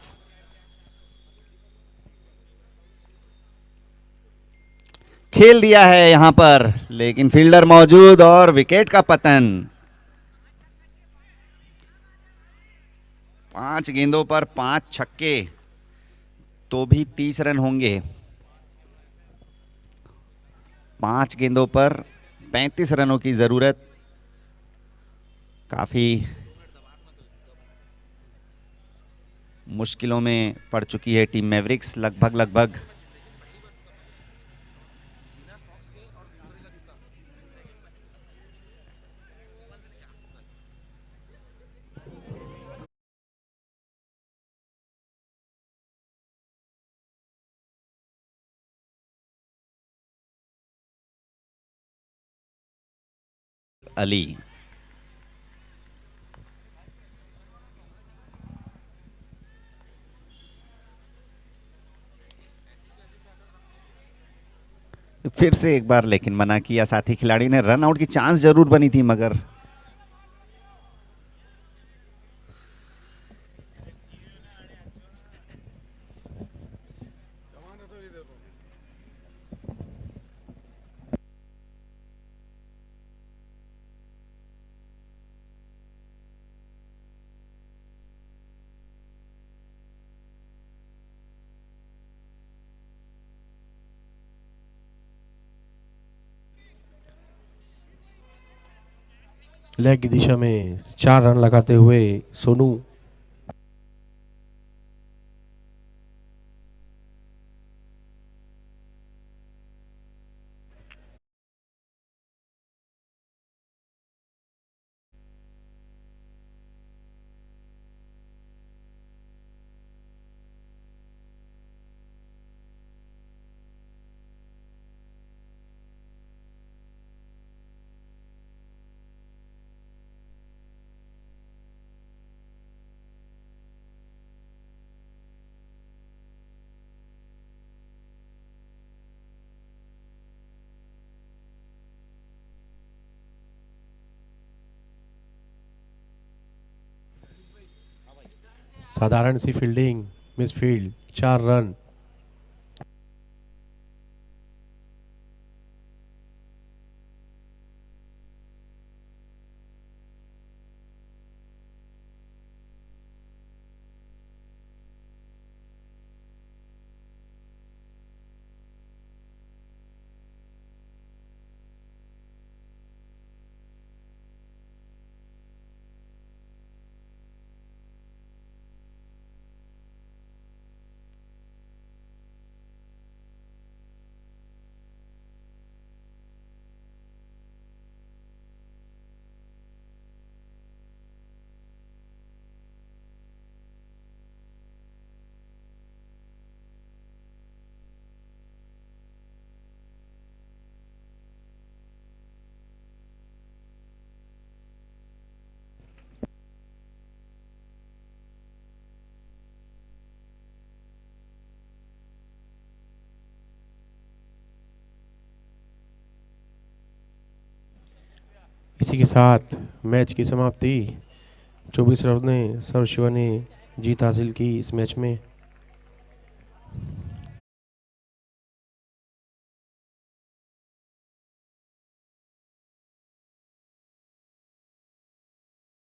खेल दिया है यहां पर, लेकिन फील्डर मौजूद और विकेट का पतन। 5 गेंदों पर 5 छक्के, तो भी 30 रन होंगे। 5 गेंदों पर 35 रनों की जरूरत। काफी मुश्किलों में पड़ चुकी है टीम मैवरिक्स। लगभग लगभग अली। फिर से एक बार लेकिन मना किया साथी खिलाड़ी ने। रन आउट की चांस जरूर बनी थी, मगर लेग की दिशा में 4 रन लगाते हुए सोनू। साधारण सी फील्डिंग, मिस फील्ड, 4 रन। इसी के साथ मैच की समाप्ति। 24 रनों ने सर्व शिवा ने जीत हासिल की इस मैच में।